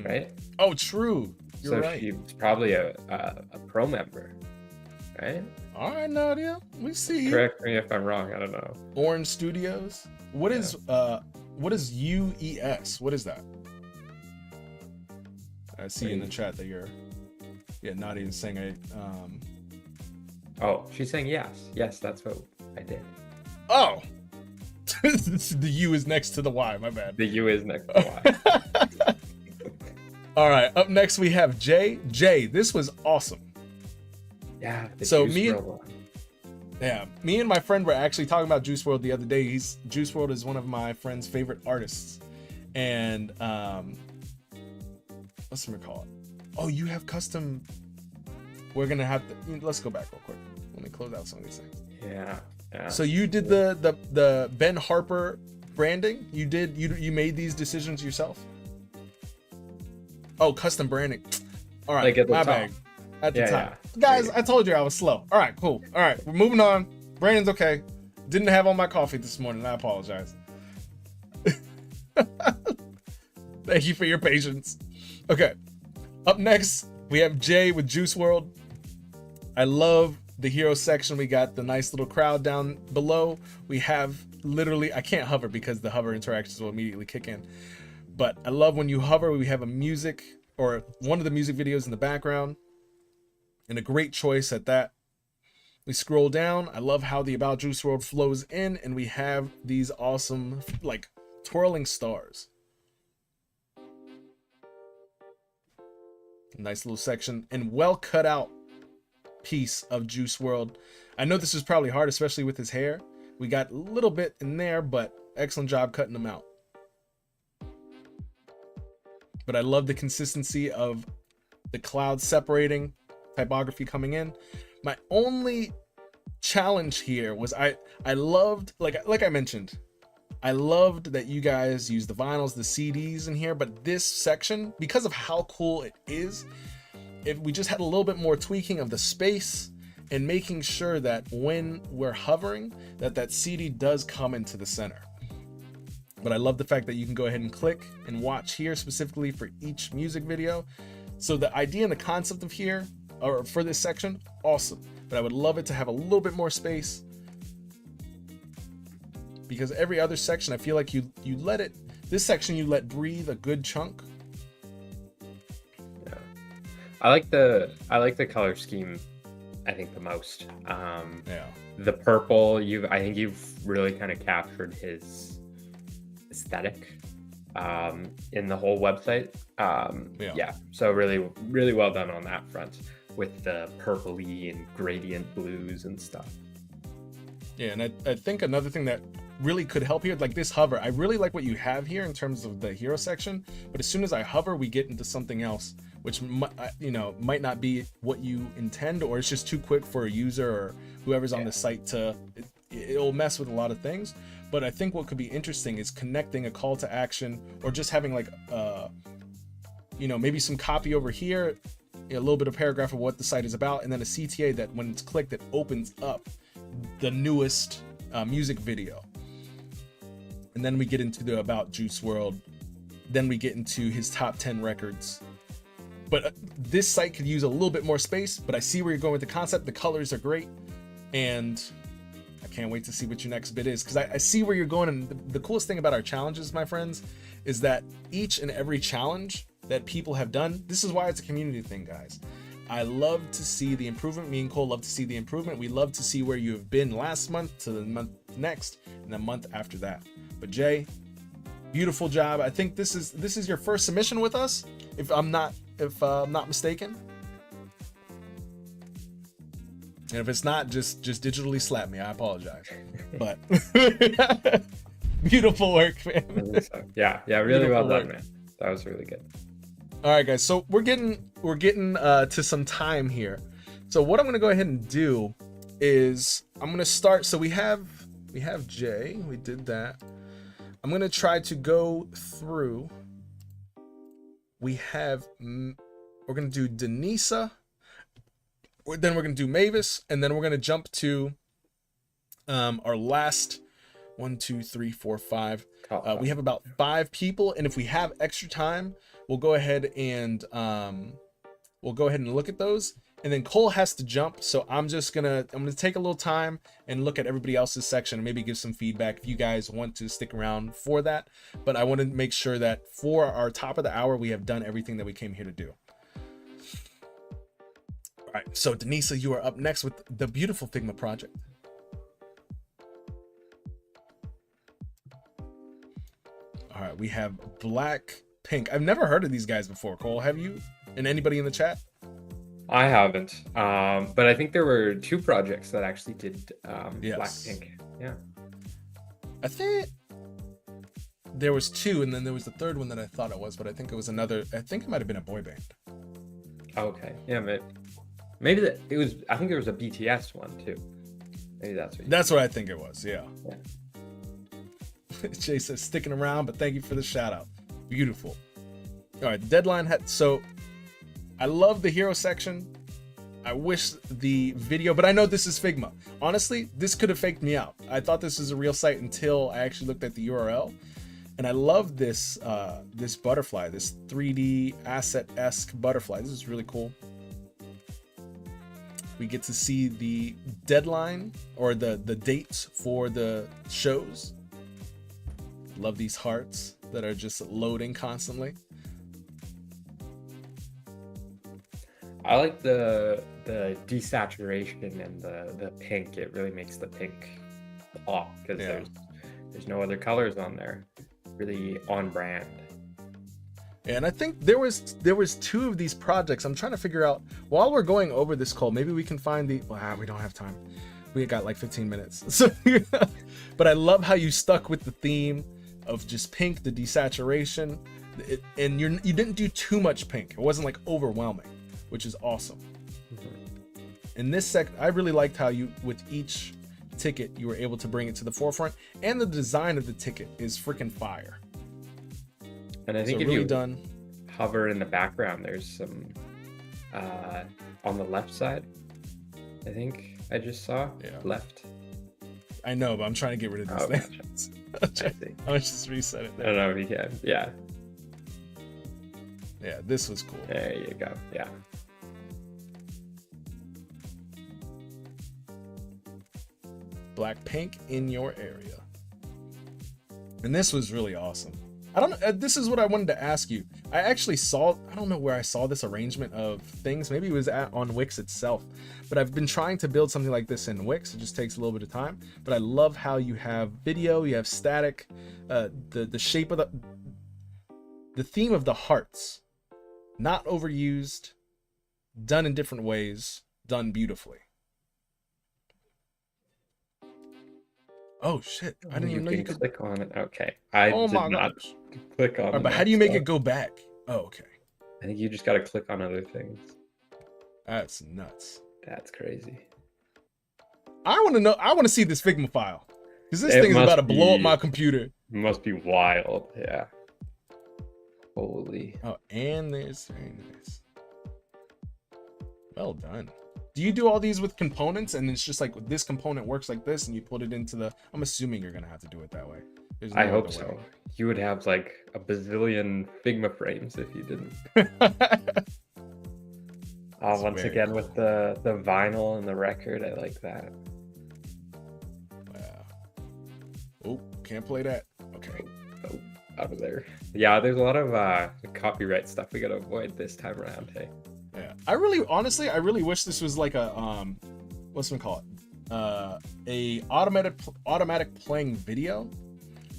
[SPEAKER 2] Right?
[SPEAKER 1] Oh, true. You're right.
[SPEAKER 2] She's probably a pro member, right?
[SPEAKER 1] All right, Nadia, we see you.
[SPEAKER 2] Correct me if I'm wrong. I don't know.
[SPEAKER 1] Orange Studios. What is UES? What is that? I see in the chat that you're. Yeah, Nadia's saying
[SPEAKER 2] Oh, she's saying yes. Yes, that's what I did.
[SPEAKER 1] Oh. The U is next to the Y. My bad.
[SPEAKER 2] The U is next to the Y.
[SPEAKER 1] All right, up next we have Jay. Jay, this was awesome.
[SPEAKER 2] Yeah.
[SPEAKER 1] So me and my friend were actually talking about Juice WRLD the other day. Juice WRLD is one of my friend's favorite artists, and what's it called? Oh, you have custom. We're gonna have to. Let's go back real quick. Let me close out some of these things.
[SPEAKER 2] Yeah. Yeah.
[SPEAKER 1] So you did the Ben Harper branding. You made these decisions yourself. Oh, custom branding. All right,
[SPEAKER 2] like
[SPEAKER 1] my bag. At the top.
[SPEAKER 2] Yeah.
[SPEAKER 1] Guys, I told you I was slow. All right, cool. All right, we're moving on. Brandon's okay. Didn't have all my coffee this morning. I apologize. Thank you for your patience. Okay, up next, we have Jay with Juice WRLD. I love the hero section. We got the nice little crowd down below. We have literally, I can't hover because the hover interactions will immediately kick in. But I love when you hover, we have a music or one of the music videos in the background, and a great choice at that. We scroll down. I love how the About Juice WRLD flows in, and we have these awesome, like, twirling stars. Nice little section and well cut out piece of Juice WRLD. I know this is probably hard, especially with his hair. We got a little bit in there, but excellent job cutting them out. But I love the consistency of the cloud separating, typography coming in. My only challenge here was I loved, like I mentioned, I loved that you guys use the vinyls, the CDs in here, but this section, because of how cool it is, if we just had a little bit more tweaking of the space and making sure that when we're hovering, that CD does come into the center. But I love the fact that you can go ahead and click and watch here specifically for each music video. So the idea and the concept of here, or for this section, awesome. But I would love it to have a little bit more space, because every other section, I feel like you let it, this section you let breathe a good chunk.
[SPEAKER 2] Yeah. I like the color scheme, I think, the most.
[SPEAKER 1] Yeah.
[SPEAKER 2] The purple, I think you've really kind of captured his aesthetic in the whole website. Yeah, so really, really well done on that front with the purpley and gradient blues and stuff.
[SPEAKER 1] Yeah, and I think another thing that really could help here, like this hover, I really like what you have here in terms of the hero section, but as soon as I hover, we get into something else, which might not be what you intend, or it's just too quick for a user or whoever's on the site to, it'll mess with a lot of things. But I think what could be interesting is connecting a call to action, or just having like, maybe some copy over here, a little bit of paragraph of what the site is about, and then a CTA that when it's clicked, it opens up the newest music video. And then we get into the About Juice WRLD. Then we get into his top 10 records. but this site could use a little bit more space, but I see where you're going with the concept. The colors are great, and I can't wait to see what your next bit is, because I see where you're going. And the coolest thing about our challenges, my friends, is that each and every challenge that people have done, this is why it's a community thing, guys. I love to see the improvement. Me and Kole love to see the improvement. We love to see where you have been last month to the month next and the month after that. But Jay, beautiful job. I think this is your first submission with us, if I'm not mistaken. And if it's not, just digitally slap me. I apologize. But beautiful work, man.
[SPEAKER 2] Yeah, really well done, man. That was really good.
[SPEAKER 1] All right, guys. So we're getting to some time here. So what I'm gonna go ahead and do is I'm gonna start. So we have Jay. We did that. I'm gonna try to go through. We're gonna do Denisa. Then we're gonna do Mavis, and then we're gonna jump to our last 1, 2, 3, 4, 5. We have about 5 people, and if we have extra time, we'll go ahead and look at those. And then Kole has to jump, so I'm gonna take a little time and look at everybody else's section and maybe give some feedback if you guys want to stick around for that. But I want to make sure that for our top of the hour, we have done everything that we came here to do. All right, so Denisa, you are up next with the beautiful Figma project. All right, we have Black Pink. I've never heard of these guys before. Kole, have you? And anybody in the chat?
[SPEAKER 2] I haven't, but I think there were 2 projects that actually did
[SPEAKER 1] Yes.
[SPEAKER 2] Blackpink. Yeah,
[SPEAKER 1] I think there was 2, and then there was the third one that I thought it was, but I think it was another. I think it might have been a boy band.
[SPEAKER 2] okay, yeah, maybe that it was. I think there was a BTS one too. Maybe that's what.
[SPEAKER 1] That's what I think it was. Yeah.
[SPEAKER 2] Yeah.
[SPEAKER 1] Jay says sticking around, but thank you for the shout out. Beautiful. All right, the deadline had so. I love the hero section. I wish the video, but I know this is Figma. Honestly, this could have faked me out. I thought this was a real site until I actually looked at the URL, and I love this this butterfly, this 3D asset-esque butterfly. This is really cool. We get to see the deadline or the dates for the shows. Love these hearts that are just loading constantly.
[SPEAKER 2] I like the desaturation and the pink. It really makes the pink pop because there's no other colors on there. Really on brand.
[SPEAKER 1] And I think there was 2 of these projects. I'm trying to figure out while we're going over this, Kole, maybe we can find the. Well, we don't have time. We got like 15 minutes. So, but I love how you stuck with the theme of just pink, the desaturation, and you didn't do too much pink. It wasn't like overwhelming, which is awesome. In this I really liked how you, with each ticket, you were able to bring it to the forefront, and the design of the ticket is freaking fire.
[SPEAKER 2] And I think if
[SPEAKER 1] really
[SPEAKER 2] you
[SPEAKER 1] done.
[SPEAKER 2] hover in the background, there's some on the left side. I think I just saw left.
[SPEAKER 1] I know, but I'm trying to get rid of these
[SPEAKER 2] Gotcha.
[SPEAKER 1] things.
[SPEAKER 2] I see.
[SPEAKER 1] Let's just reset it
[SPEAKER 2] I
[SPEAKER 1] there.
[SPEAKER 2] don't know if you can. Yeah,
[SPEAKER 1] Yeah, this was cool.
[SPEAKER 2] there you go. Yeah.
[SPEAKER 1] Black Pink in your area. And this was really awesome. I don't know. This is what I wanted to ask you. I actually saw, I don't know where I saw this arrangement of things. Maybe it was on Wix itself. But I've been trying to build something like this in Wix. It just takes a little bit of time. But I love how you have video, you have static, the shape of the theme of the hearts. Not overused, done in different ways, done beautifully. Oh shit! I didn't even know you could
[SPEAKER 2] click on it. Okay, I
[SPEAKER 1] oh
[SPEAKER 2] did
[SPEAKER 1] my
[SPEAKER 2] not
[SPEAKER 1] gosh.
[SPEAKER 2] click on.
[SPEAKER 1] All right, but
[SPEAKER 2] that
[SPEAKER 1] how do you make
[SPEAKER 2] stuff.
[SPEAKER 1] it go back? Oh, okay.
[SPEAKER 2] I think you just got to click on other things.
[SPEAKER 1] That's nuts.
[SPEAKER 2] That's crazy.
[SPEAKER 1] I want to know. I want to see this Figma file because this
[SPEAKER 2] It
[SPEAKER 1] thing is
[SPEAKER 2] must
[SPEAKER 1] about to blow up
[SPEAKER 2] be-
[SPEAKER 1] my computer.
[SPEAKER 2] It must be wild. Yeah. Holy.
[SPEAKER 1] Oh, and there's very nice. Well done. Do you do all these with components and it's just like this component works like this and you put it into the, I'm assuming you're going to have to do it that way. There's no
[SPEAKER 2] I hope
[SPEAKER 1] other
[SPEAKER 2] so.
[SPEAKER 1] way.
[SPEAKER 2] You would have like a bazillion Figma frames if you didn't. Once
[SPEAKER 1] very
[SPEAKER 2] again
[SPEAKER 1] cool.
[SPEAKER 2] with the vinyl and the record, I like that.
[SPEAKER 1] Wow. Oh, can't play that. Okay.
[SPEAKER 2] Oh, out of there. Yeah, there's a lot of copyright stuff we gotta avoid this time around. Hey.
[SPEAKER 1] Yeah. I really wish this was like a what's it called? A automatic playing video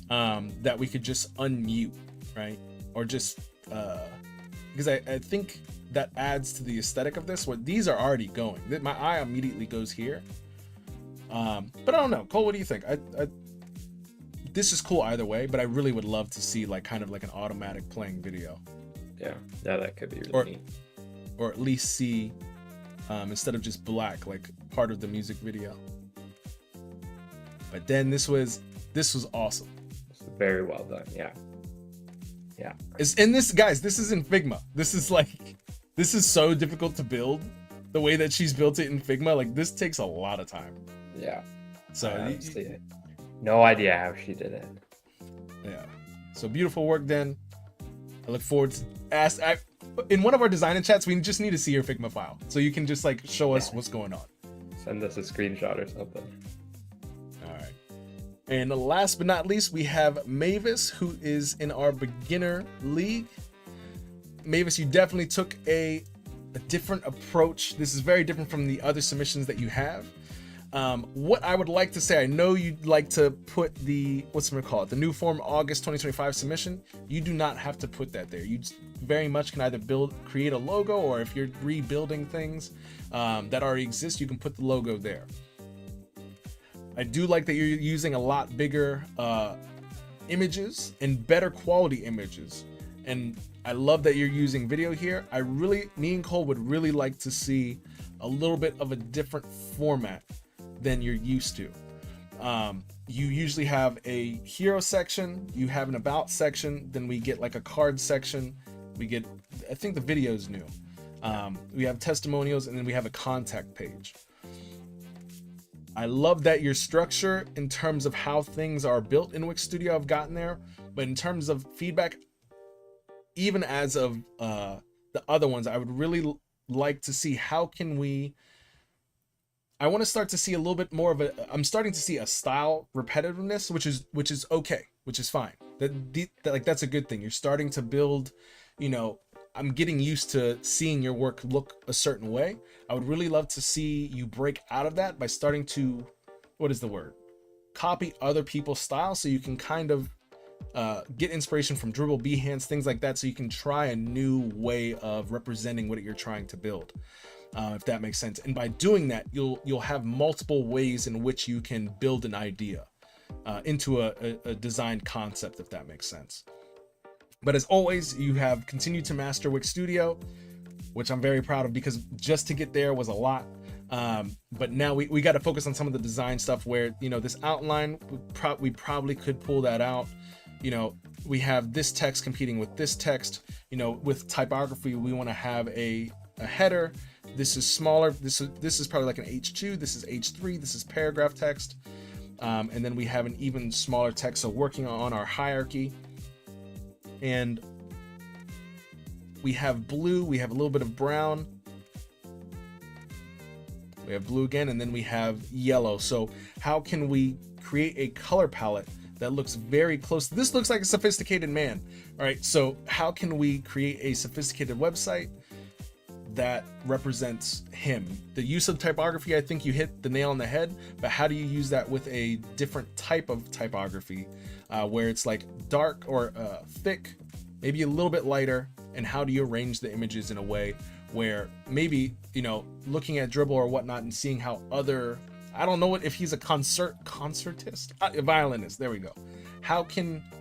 [SPEAKER 1] that we could just unmute, right? Or just because I think that adds to the aesthetic of this. What these are already going. My eye immediately goes here. But I don't know. Kole, what do you think? This is cool either way, but I really would love to see like kind of like an automatic playing video.
[SPEAKER 2] Yeah, that could be really neat.
[SPEAKER 1] Or at least see instead of just black, like part of the music video. But then this was awesome.
[SPEAKER 2] It's very well done. Yeah.
[SPEAKER 1] And this, guys, this is in Figma. This is so difficult to build. The way that she's built it in Figma, like this takes a lot of time.
[SPEAKER 2] Yeah.
[SPEAKER 1] So
[SPEAKER 2] honestly, no idea how she did it.
[SPEAKER 1] Yeah. So beautiful work, then. I look forward to in one of our design chats, we just need to see your Figma file. So you can just like show us what's going on.
[SPEAKER 2] Send us a screenshot or something.
[SPEAKER 1] All right. And last but not least, we have Mavis, who is in our beginner league. Mavis, you definitely took a different approach. This is very different from the other submissions that you have. What I would like to say, I know you'd like to put the, the new form August 2025 submission. You do not have to put that there. You very much can either create a logo, or if you're rebuilding things that already exist, you can put the logo there. I do like that you're using a lot bigger images and better quality images. And I love that you're using video here. Me and Kole would really like to see a little bit of a different format than you're used to. You usually have a hero section, you have an about section, then we get like a card section. I think the video's new. We have testimonials, and then we have a contact page. I love that your structure in terms of how things are built in Wix Studio, I've gotten there, but in terms of feedback, even as of the other ones, I would really like to see I want to start to see a little bit more of I'm starting to see a style repetitiveness, which is okay, which is fine. That's a good thing. You're starting to build, I'm getting used to seeing your work look a certain way. I would really love to see you break out of that by starting to, copy other people's style, so you can kind of get inspiration from Dribble, Behance, things like that, so you can try a new way of representing what you're trying to build. If that makes sense. And by doing that, you'll have multiple ways in which you can build an idea into a design concept, if that makes sense. But as always, you have continued to master Wix Studio, which I'm very proud of, because just to get there was a lot. But now we got to focus on some of the design stuff where, this outline, we probably could pull that out. We have this text competing with this text. With typography, we want to have a header. This is smaller. This is probably like an H2. This is H3. This is paragraph text. And then we have an even smaller text. So working on our hierarchy. And we have blue. We have a little bit of brown. We have blue again. And then we have yellow. So how can we create a color palette that looks very close? This looks like a sophisticated man. All right. So how can we create a sophisticated website that represents him? The use of typography, I think you hit the nail on the head, but how do you use that with a different type of typography where it's like dark or thick, maybe a little bit lighter, and how do you arrange the images in a way where maybe, looking at Dribble or whatnot and seeing how I don't know if he's a concertist, a violinist, there we go. How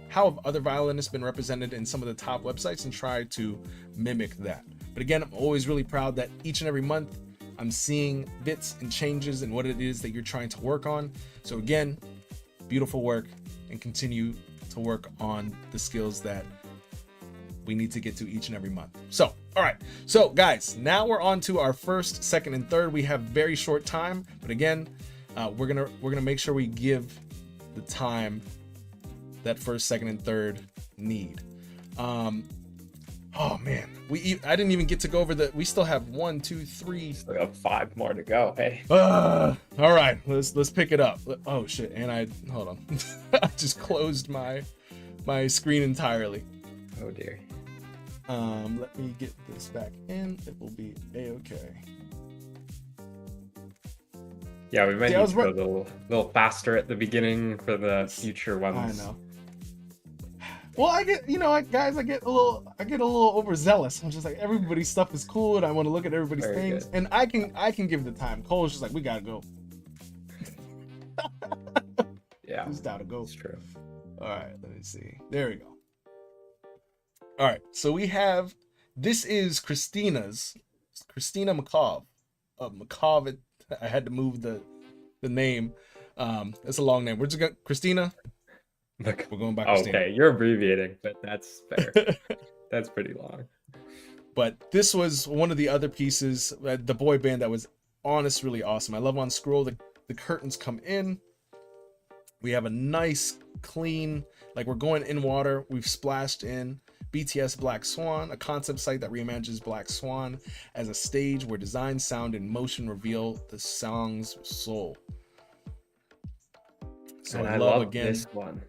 [SPEAKER 1] have other violinists been represented in some of the top websites, and try to mimic that? But again, I'm always really proud that each and every month I'm seeing bits and changes in what it is that you're trying to work on. So again, beautiful work, and continue to work on the skills that we need to get to each and every month. So, all right. So guys, now we're on to our first, second, and third. We have very short time, but again, we're gonna make sure we give the time that first, second, and third need. Oh man, I didn't even get to go over we still have 1, 2, 3.
[SPEAKER 2] Still got 5 more to go. Hey.
[SPEAKER 1] All right, let's pick it up. Oh shit, and hold on. I just closed my screen entirely.
[SPEAKER 2] Oh dear.
[SPEAKER 1] Let me get this back in. It will be a-okay.
[SPEAKER 2] Yeah, we might need to go a little faster at the beginning for the future ones.
[SPEAKER 1] I know. Well, I get, guys, I get a little overzealous. I'm just like, everybody's stuff is cool, and I want to look at everybody's things, and I can give the time. Cole's just like, we gotta go.
[SPEAKER 2] Yeah,
[SPEAKER 1] just gotta go.
[SPEAKER 2] It's true.
[SPEAKER 1] All right, let me see. There we go. All right, so this is Christina McCaw. McCaw. I had to move the name. It's a long name. We're just gonna Christina. We're going by Christina.
[SPEAKER 2] Okay, you're abbreviating, but that's fair. That's pretty long.
[SPEAKER 1] But this was one of the other pieces, the boy band, that was really awesome. I love on scroll the curtains come in. We have a nice clean, like we're going in water. We've splashed in BTS Black Swan, a concept site that reimagines Black Swan as a stage where design, sound, and motion reveal the song's soul. So
[SPEAKER 2] and I love this one.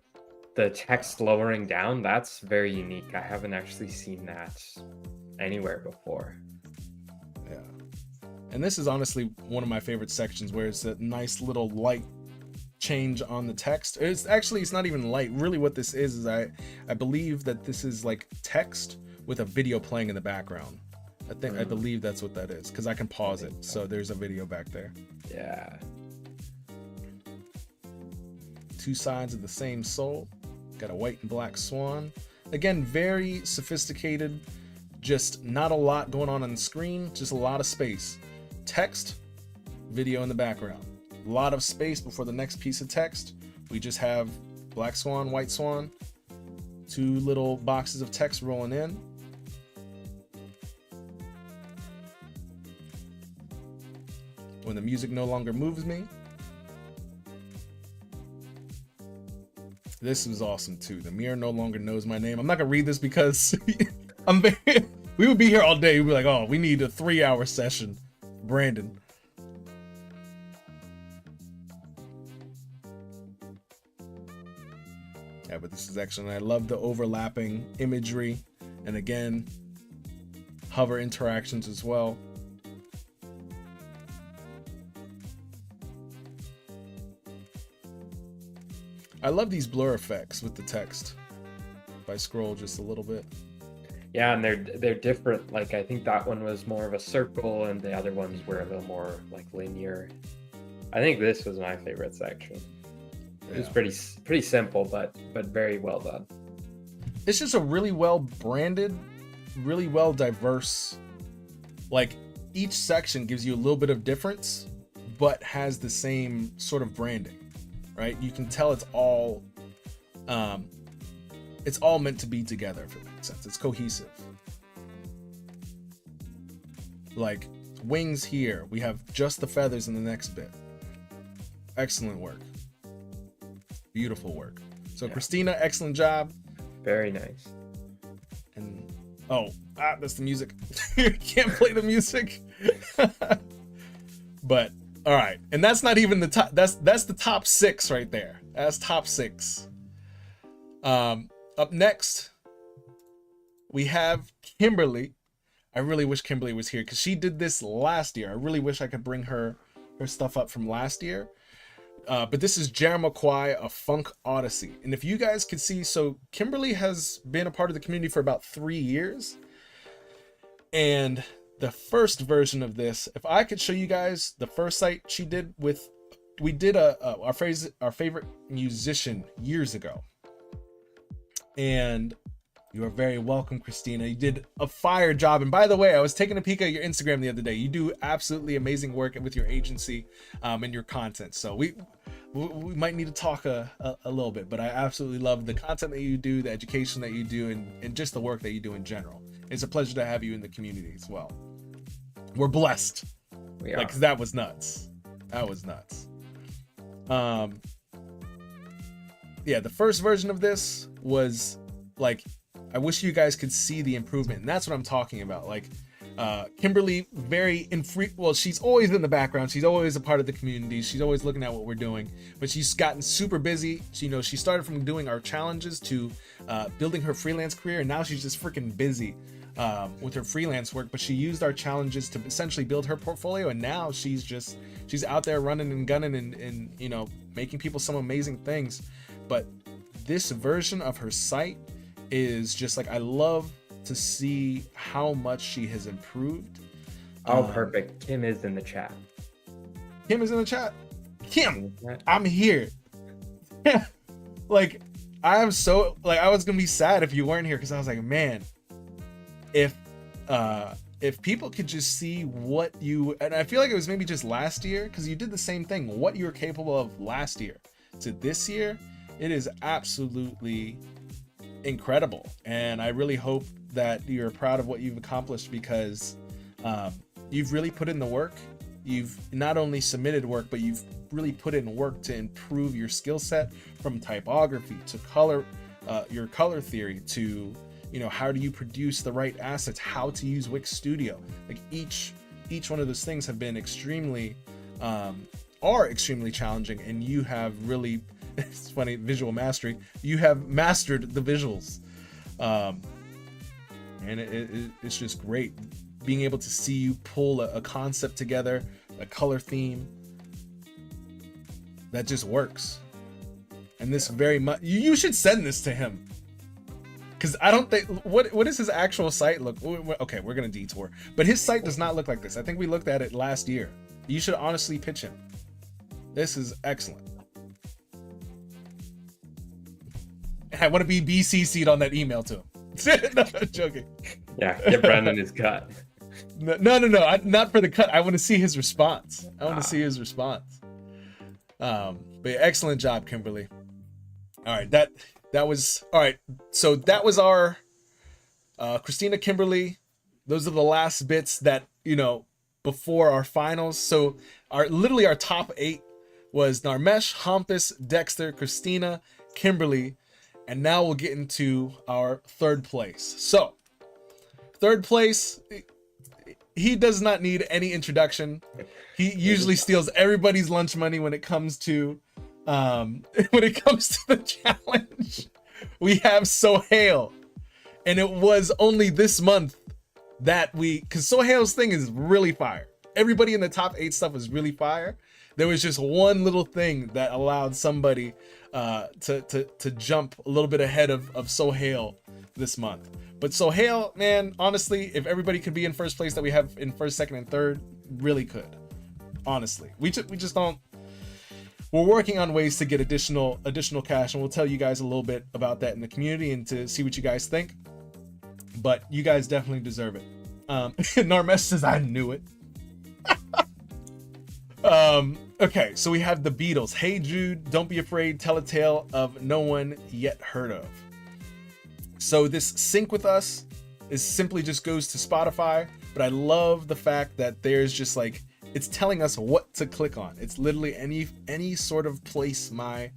[SPEAKER 2] The text lowering down, that's very unique. I haven't actually seen that anywhere before.
[SPEAKER 1] Yeah. And this is honestly one of my favorite sections, where it's a nice little light change on the text. It's not even light. Really what this is I believe that this is like text with a video playing in the background. I believe that's what that is, because I can pause it. So there's a video back there.
[SPEAKER 2] Yeah.
[SPEAKER 1] Two sides of the same soul. Got a white and black swan. Again, very sophisticated. Just not a lot going on the screen. Just a lot of space. Text, video in the background. A lot of space before the next piece of text. We just have black swan, white swan. Two little boxes of text rolling in. When the music no longer moves me. This was awesome too. The mirror no longer knows my name. I'm not gonna read this because we would be here all day. We'd be like, oh, we need a 3-hour session. Brandon. Yeah, but this is excellent. I love the overlapping imagery. And again, hover interactions as well. I love these blur effects with the text. If I scroll just a little bit.
[SPEAKER 2] Yeah, and they're different. Like, I think that one was more of a circle, and the other ones were a little more like linear. I think this was my favorite section. It was pretty simple, but very well done.
[SPEAKER 1] It's just a really well branded, really well diverse. Like, each section gives you a little bit of difference, but has the same sort of branding. Right, you can tell it's all meant to be together, if it makes sense. It's cohesive. Like wings here, we have just the feathers in the next bit. Excellent work, beautiful work. So yeah. Christina, excellent job.
[SPEAKER 2] Very nice.
[SPEAKER 1] And that's the music. Can't play the music. But. All right, and that's not even the top. That's the top 6 right there. That's top 6. Up next, we have Kimberly. I really wish Kimberly was here because she did this last year. I really wish I could bring her stuff up from last year. But this is Jamiroquai, A Funk Odyssey. And if you guys could see, so Kimberly has been a part of the community for about 3 years. And the first version of this, if I could show you guys the first site she did with, we did our favorite musician years ago. And you are very welcome, Christina. You did a fire job. And by the way, I was taking a peek at your Instagram the other day. You do absolutely amazing work with your agency and your content. So we might need to talk a little bit, but I absolutely love the content that you do, the education that you do, and just the work that you do in general. It's a pleasure to have you in the community as well. We're blessed.
[SPEAKER 2] We are.
[SPEAKER 1] Like, 'cause that was nuts. That was nuts. Yeah, the first version of this was like, I wish you guys could see the improvement, and that's what I'm talking about. Like Kimberly, very well, she's always in the background, she's always a part of the community, she's always looking at what we're doing, but she's gotten super busy. She, you know, she started from doing our challenges to building her freelance career, and now she's just freaking busy with her freelance work. But she used our challenges to essentially build her portfolio, and now she's out there running and gunning and you know, making people some amazing things. But this version of her site is just like, I love to see how much she has improved.
[SPEAKER 2] Oh, perfect. Kim is in the chat.
[SPEAKER 1] Kim is in the chat. Kim, I'm here. Like, I am so, like, I was gonna be sad if you weren't here, because I was like, man, if people could just see what you, and I feel like it was maybe just last year, because you did the same thing, what you were capable of last year to this year, it is absolutely incredible. And I really hope that you're proud of what you've accomplished, because you've really put in the work. You've not only submitted work, but you've really put in work to improve your skill set, from typography to color, your color theory, to, you know, how do you produce the right assets, how to use Wix Studio. Like each one of those things have been extremely challenging, and you have really, it's funny, visual mastery, you have mastered the visuals. And it's just great being able to see you pull a concept together, a color theme that just works. And this very much, you should send this to him, because I don't think, what is his actual site look? Okay, we're gonna detour, but his site does not look like this. I think we looked at it last year. You should honestly pitch him. This is excellent. And I want to be BCC'd on that email to him. No, I'm joking.
[SPEAKER 2] Yeah, get Brandon his cut.
[SPEAKER 1] No, not for the cut. I want to see his response. But yeah, excellent job, Kimberly. All right, that was all right. So that was our Christina, Kimberly. Those are the last bits that, you know, before our finals. So our top 8 was Narmesh, Hampus, Dexter, Christina, Kimberly, and now we'll get into our third place. So third place, he does not need any introduction. He usually steals everybody's lunch money when it comes to the challenge. We have Sohail, and it was only this month that because Sohail's thing is really fire. Everybody in the top 8 stuff was really fire. There was just one little thing that allowed somebody to jump a little bit ahead of Sohail this month. But Sohail, man, honestly, if everybody could be in first place that we have in first, second, and third, really could. Honestly, we just don't. We're working on ways to get additional cash, and we'll tell you guys a little bit about that in the community and to see what you guys think. But you guys definitely deserve it. Narmesh says, I knew it. Okay, so we have the Beatles. Hey Jude, don't be afraid, tell a tale of no one yet heard of. So this sync with us is simply just goes to Spotify, but I love the fact that there's just like, it's telling us what to click on. It's literally any sort of place my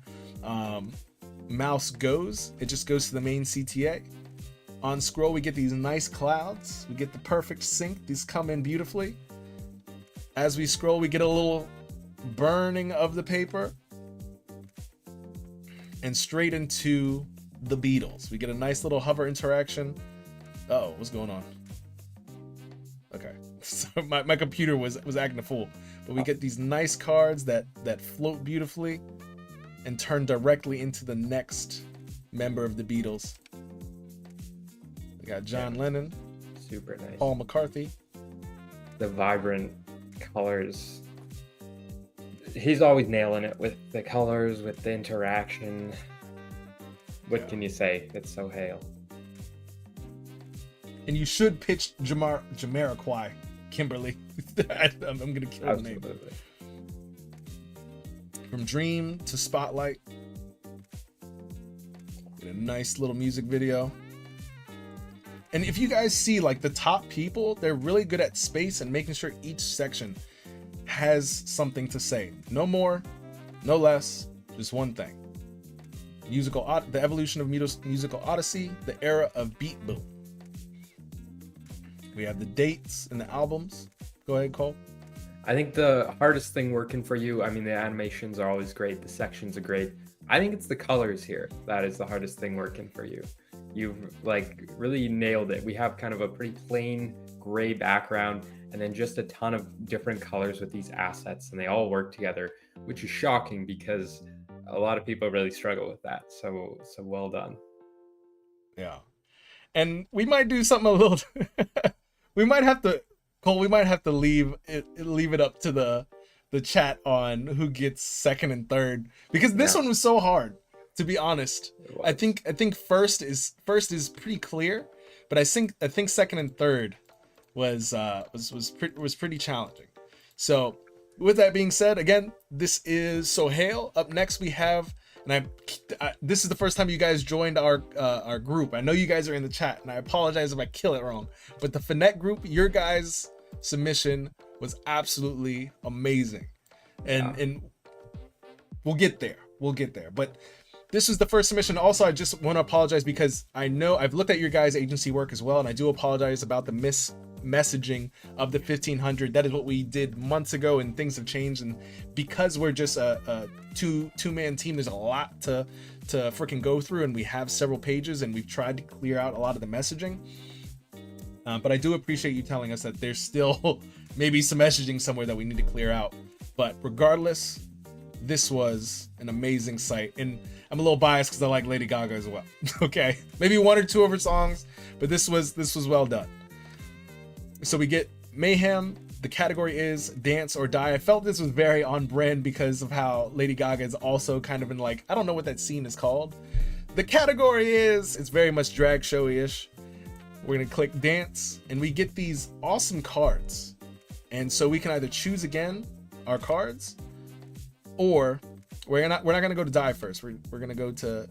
[SPEAKER 1] mouse goes, it just goes to the main CTA. On scroll, we get these nice clouds. We get the perfect sync. These come in beautifully. As we scroll, we get a little burning of the paper and straight into the Beatles. We get a nice little hover interaction. Oh, what's going on? Okay, so my computer was acting a fool, but we get these nice cards that float beautifully and turn directly into the next member of the Beatles. We got John Lennon,
[SPEAKER 2] super nice.
[SPEAKER 1] Paul McCartney.
[SPEAKER 2] The vibrant colors. He's always nailing it with the colors, with the interaction. What can you say? It's Sohail. And
[SPEAKER 1] you should pitch Jamiroquai, Kimberly. I'm gonna kill the name. From Dream to Spotlight. Get a nice little music video. And if you guys see, like, the top people, they're really good at space and making sure each section has something to say. No more, no less, just one thing. the evolution of musical odyssey, the era of beat boom. We have the dates and the albums. Go ahead, Cole.
[SPEAKER 2] I think the hardest thing working for you, I mean, the animations are always great, the sections are great. I think it's the colors here that is the hardest thing working for you. You've like really nailed it. We have kind of a pretty plain gray background and then just a ton of different colors with these assets, and they all work together, which is shocking because a lot of people really struggle with that. So well done.
[SPEAKER 1] Yeah. And we might do something a little we might have to, Cole, we might have to leave it up to the chat on who gets second and third, because this one was so hard, to be honest. I think first is pretty clear, but I think second and third was pretty challenging. So with that being said, again, this is Sohail. Up next we have, and this is the first time you guys joined our group. I know you guys are in the chat, and I apologize if I kill it wrong, but the Finette group, your guys' submission was absolutely amazing, and we'll get there. But this is the first submission. Also, I just want to apologize because I know I've looked at your guys' agency work as well, and I do apologize about the messaging of the 1500. That is what we did months ago, and things have changed. And because we're just a two-man team, there's a lot to freaking go through, and we have several pages, and we've tried to clear out a lot of the messaging. But I do appreciate you telling us that there's still maybe some messaging somewhere that we need to clear out. But regardless, this was an amazing site, and I'm a little biased because I like Lady Gaga as well. Okay, maybe one or two of her songs, but this was well done. So we get Mayhem. The category is Dance or Die. I felt this was very on brand because of how Lady Gaga is also kind of in, like, I don't know what that scene is called. The category is, it's very much drag showy-ish. We're gonna click Dance, and we get these awesome cards. And so we can either choose again our cards, or we're not gonna go to Die first. We're gonna go to,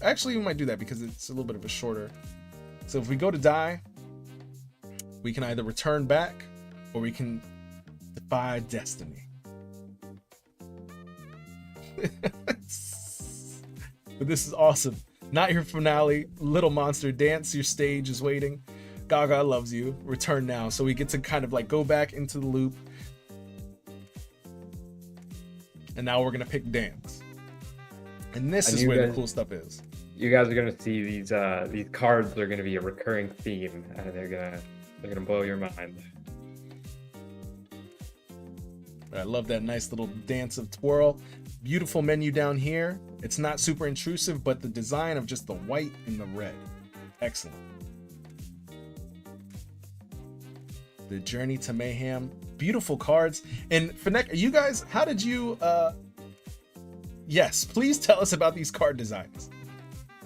[SPEAKER 1] actually we might do that because it's a little bit of a shorter. So if we go to Die, we can either return back, or we can defy destiny. But this is awesome. Not your finale. Little Monster, dance, your stage is waiting. Gaga loves you. Return now. So we get to kind of like go back into the loop. And now we're gonna pick dance. And this is where the cool stuff is.
[SPEAKER 2] You guys are gonna see these cards are gonna be a recurring theme, and they're gonna blow your mind.
[SPEAKER 1] I love that nice little dance of twirl. Beautiful menu down here. It's not super intrusive, but the design of just the white and the red. Excellent. The Journey to Mayhem. Beautiful cards. And Finette, you guys, how did you yes, please tell us about these card designs.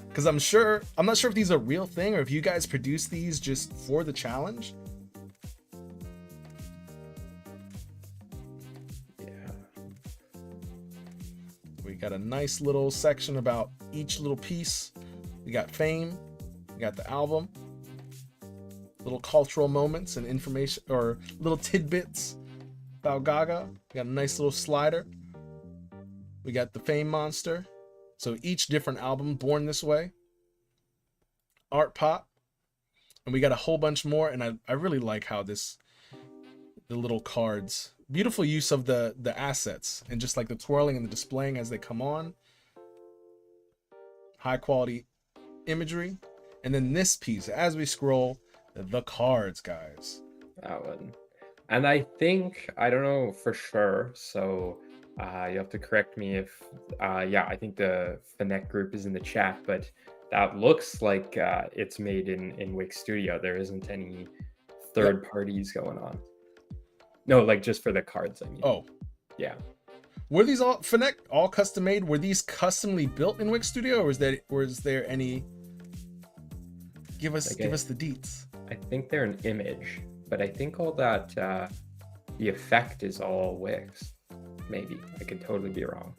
[SPEAKER 1] Because I'm not sure if these are a real thing or if you guys produce these just for the challenge. We got a nice little section about each little piece. We got fame, we got the album, little cultural moments and information, or little tidbits about Gaga. We got a nice little slider. We got the Fame Monster. So each different album, Born This Way, Art Pop, and we got a whole bunch more. And I really like how the little cards, beautiful use of the assets and just like the twirling and the displaying as they come on. High quality imagery. And then this piece, as we scroll, the cards, guys.
[SPEAKER 2] That one. And I think, I don't know for sure, so you have to correct me if, yeah, I think the Finette group is in the chat, but that looks like it's made in Wix Studio. There isn't any third parties going on. No, like just for the cards, I mean.
[SPEAKER 1] Oh.
[SPEAKER 2] Yeah.
[SPEAKER 1] Were these all, Finette, all custom made? Were these customly built in Wix Studio, or is there any? Give us the deets.
[SPEAKER 2] I think they're an image, but I think all that the effect is all Wix. Maybe I could totally be wrong.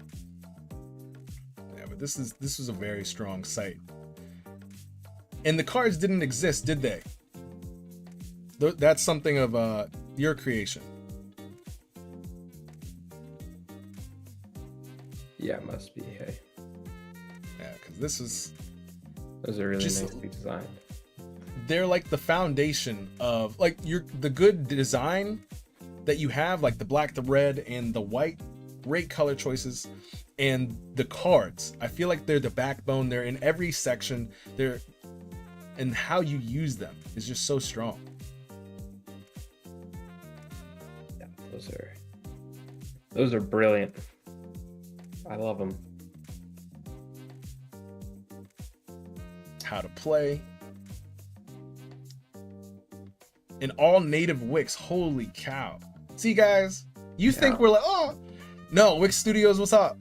[SPEAKER 1] Yeah, but this was a very strong site. And the cards didn't exist, did they? That's something of your creation.
[SPEAKER 2] Yeah, it must be. Hey.
[SPEAKER 1] This is
[SPEAKER 2] Those are really
[SPEAKER 1] Just-
[SPEAKER 2] nicely designed.
[SPEAKER 1] they're like the foundation of like the good design that you have, like the black, the red, and the white. Great color choices, and the cards. I feel like they're the backbone. They're in every section. They're and how you use them is just so strong.
[SPEAKER 2] Yeah, those are brilliant. I love them.
[SPEAKER 1] How to play. And all native Wix. Holy cow. See, guys, you think we're like, oh, no, Wix Studios, what's up?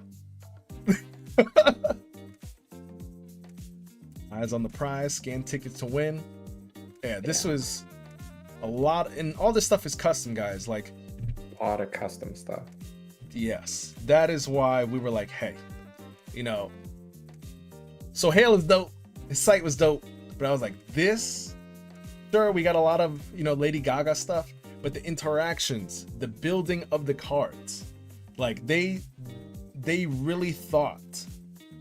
[SPEAKER 1] Eyes on the prize, scan tickets to win. Yeah, this was a lot, and all this stuff is custom, guys. Like,
[SPEAKER 2] A lot of custom stuff.
[SPEAKER 1] yes, that is why we were like, hey, you know, so Hale is dope. His site was dope, but I was like, this, sure, we got a lot of, you know, Lady Gaga stuff, but the interactions, the building of the cards, like they really thought,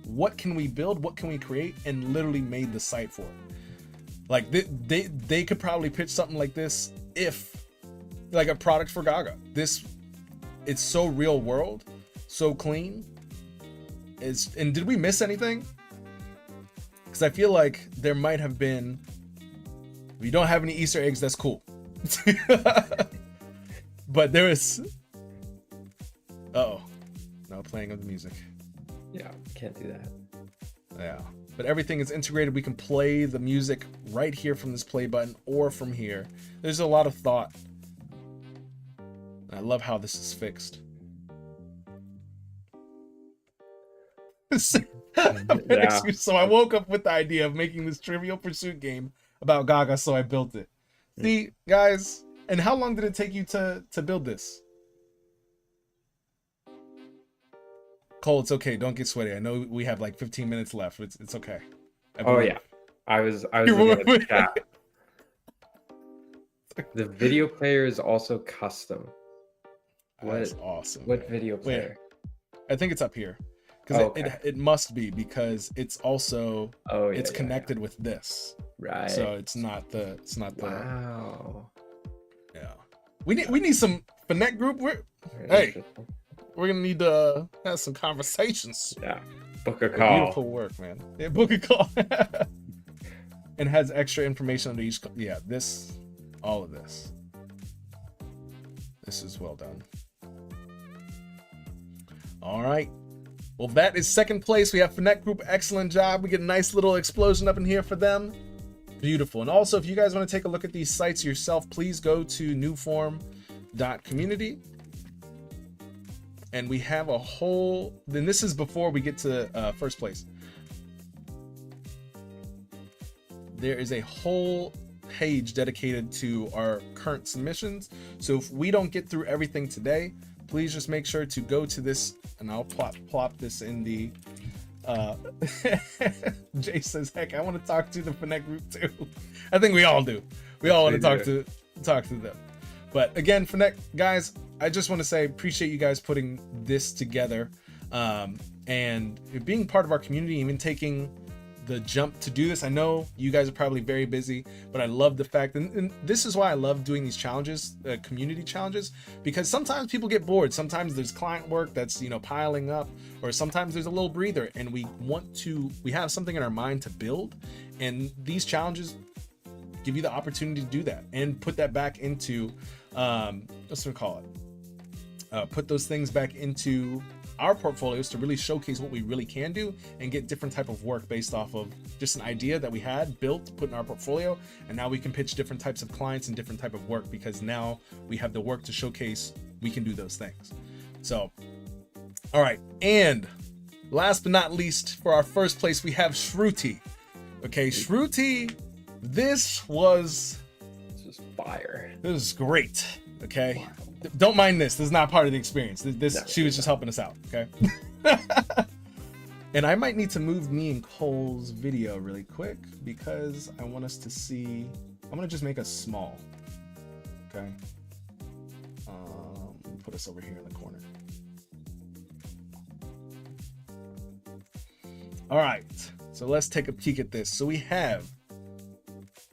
[SPEAKER 1] what can we build, what can we create, and literally made the site for it. Like they could probably pitch something like this, if like a product for Gaga. It's so real world, so clean. And did we miss anything? Because I feel like there might have been. If you don't have any Easter eggs, that's cool. But there is. Uh-oh. No playing of the music.
[SPEAKER 2] Yeah, can't do that.
[SPEAKER 1] Yeah. But everything is integrated. We can play the music right here from this play button or from here. There's a lot of thought. I love how this is fixed. So I woke up with the idea of making this Trivial Pursuit game about Gaga, so I built it. See, guys, and how long did it take you to build this? Kole, it's okay. Don't get sweaty. I know we have like 15 minutes left. It's okay.
[SPEAKER 2] Oh yeah, I was looking at the chat. The video player is also custom.
[SPEAKER 1] That's awesome.
[SPEAKER 2] What
[SPEAKER 1] man.
[SPEAKER 2] video player?
[SPEAKER 1] Wait, I think it's up here because
[SPEAKER 2] okay.
[SPEAKER 1] it must be, because it's also it's
[SPEAKER 2] yeah,
[SPEAKER 1] connected with this,
[SPEAKER 2] right?
[SPEAKER 1] So it's not the
[SPEAKER 2] Wow.
[SPEAKER 1] Yeah. We need some Finette group. Hey, we're gonna need to have some conversations.
[SPEAKER 2] Yeah. Book a call.
[SPEAKER 1] Beautiful work, man. Yeah, book a call. And has extra information under each. Yeah, all of this. This is well done. All right. Well, that is second place. We have Finette Group. Excellent job. We get a nice little explosion up in here for them. Beautiful. And also, if you guys want to take a look at these sites yourself, please go to newform.community. And we have a whole, then this is before we get to first place. There is a whole page dedicated to our current submissions. So if we don't get through everything today, please just make sure to go to this, and I'll plop this in the, Jay says, heck, I want to talk to the Finette group too. I think we all do. We all want to talk to them. But again, Finette guys, I just want to say, appreciate you guys putting this together, and being part of our community, even taking the jump to do this. I know you guys are probably very busy, but I love the fact, and this is why I love doing these challenges, community challenges, because sometimes people get bored. Sometimes there's client work that's, you know, piling up, or sometimes there's a little breather, and we have something in our mind to build, and these challenges give you the opportunity to do that and put that back into, what's we call it? Put those things back into our portfolios to really showcase what we really can do and get different type of work based off of just an idea that we had built, put in our portfolio, and now we can pitch different types of clients and different type of work, because now we have the work to showcase we can do those things. So, all right, and last but not least, for our first place, we have Shruti. Okay, Shruti, this was
[SPEAKER 2] fire.
[SPEAKER 1] This is great. Okay. Wow. Don't mind this. This is not part of the experience. She was just helping us out. Okay. And I might need to move me and Kole's video really quick, because I want us to see. I'm gonna just make us small. Okay. Put us over here in the corner. All right. So let's take a peek at this. So we have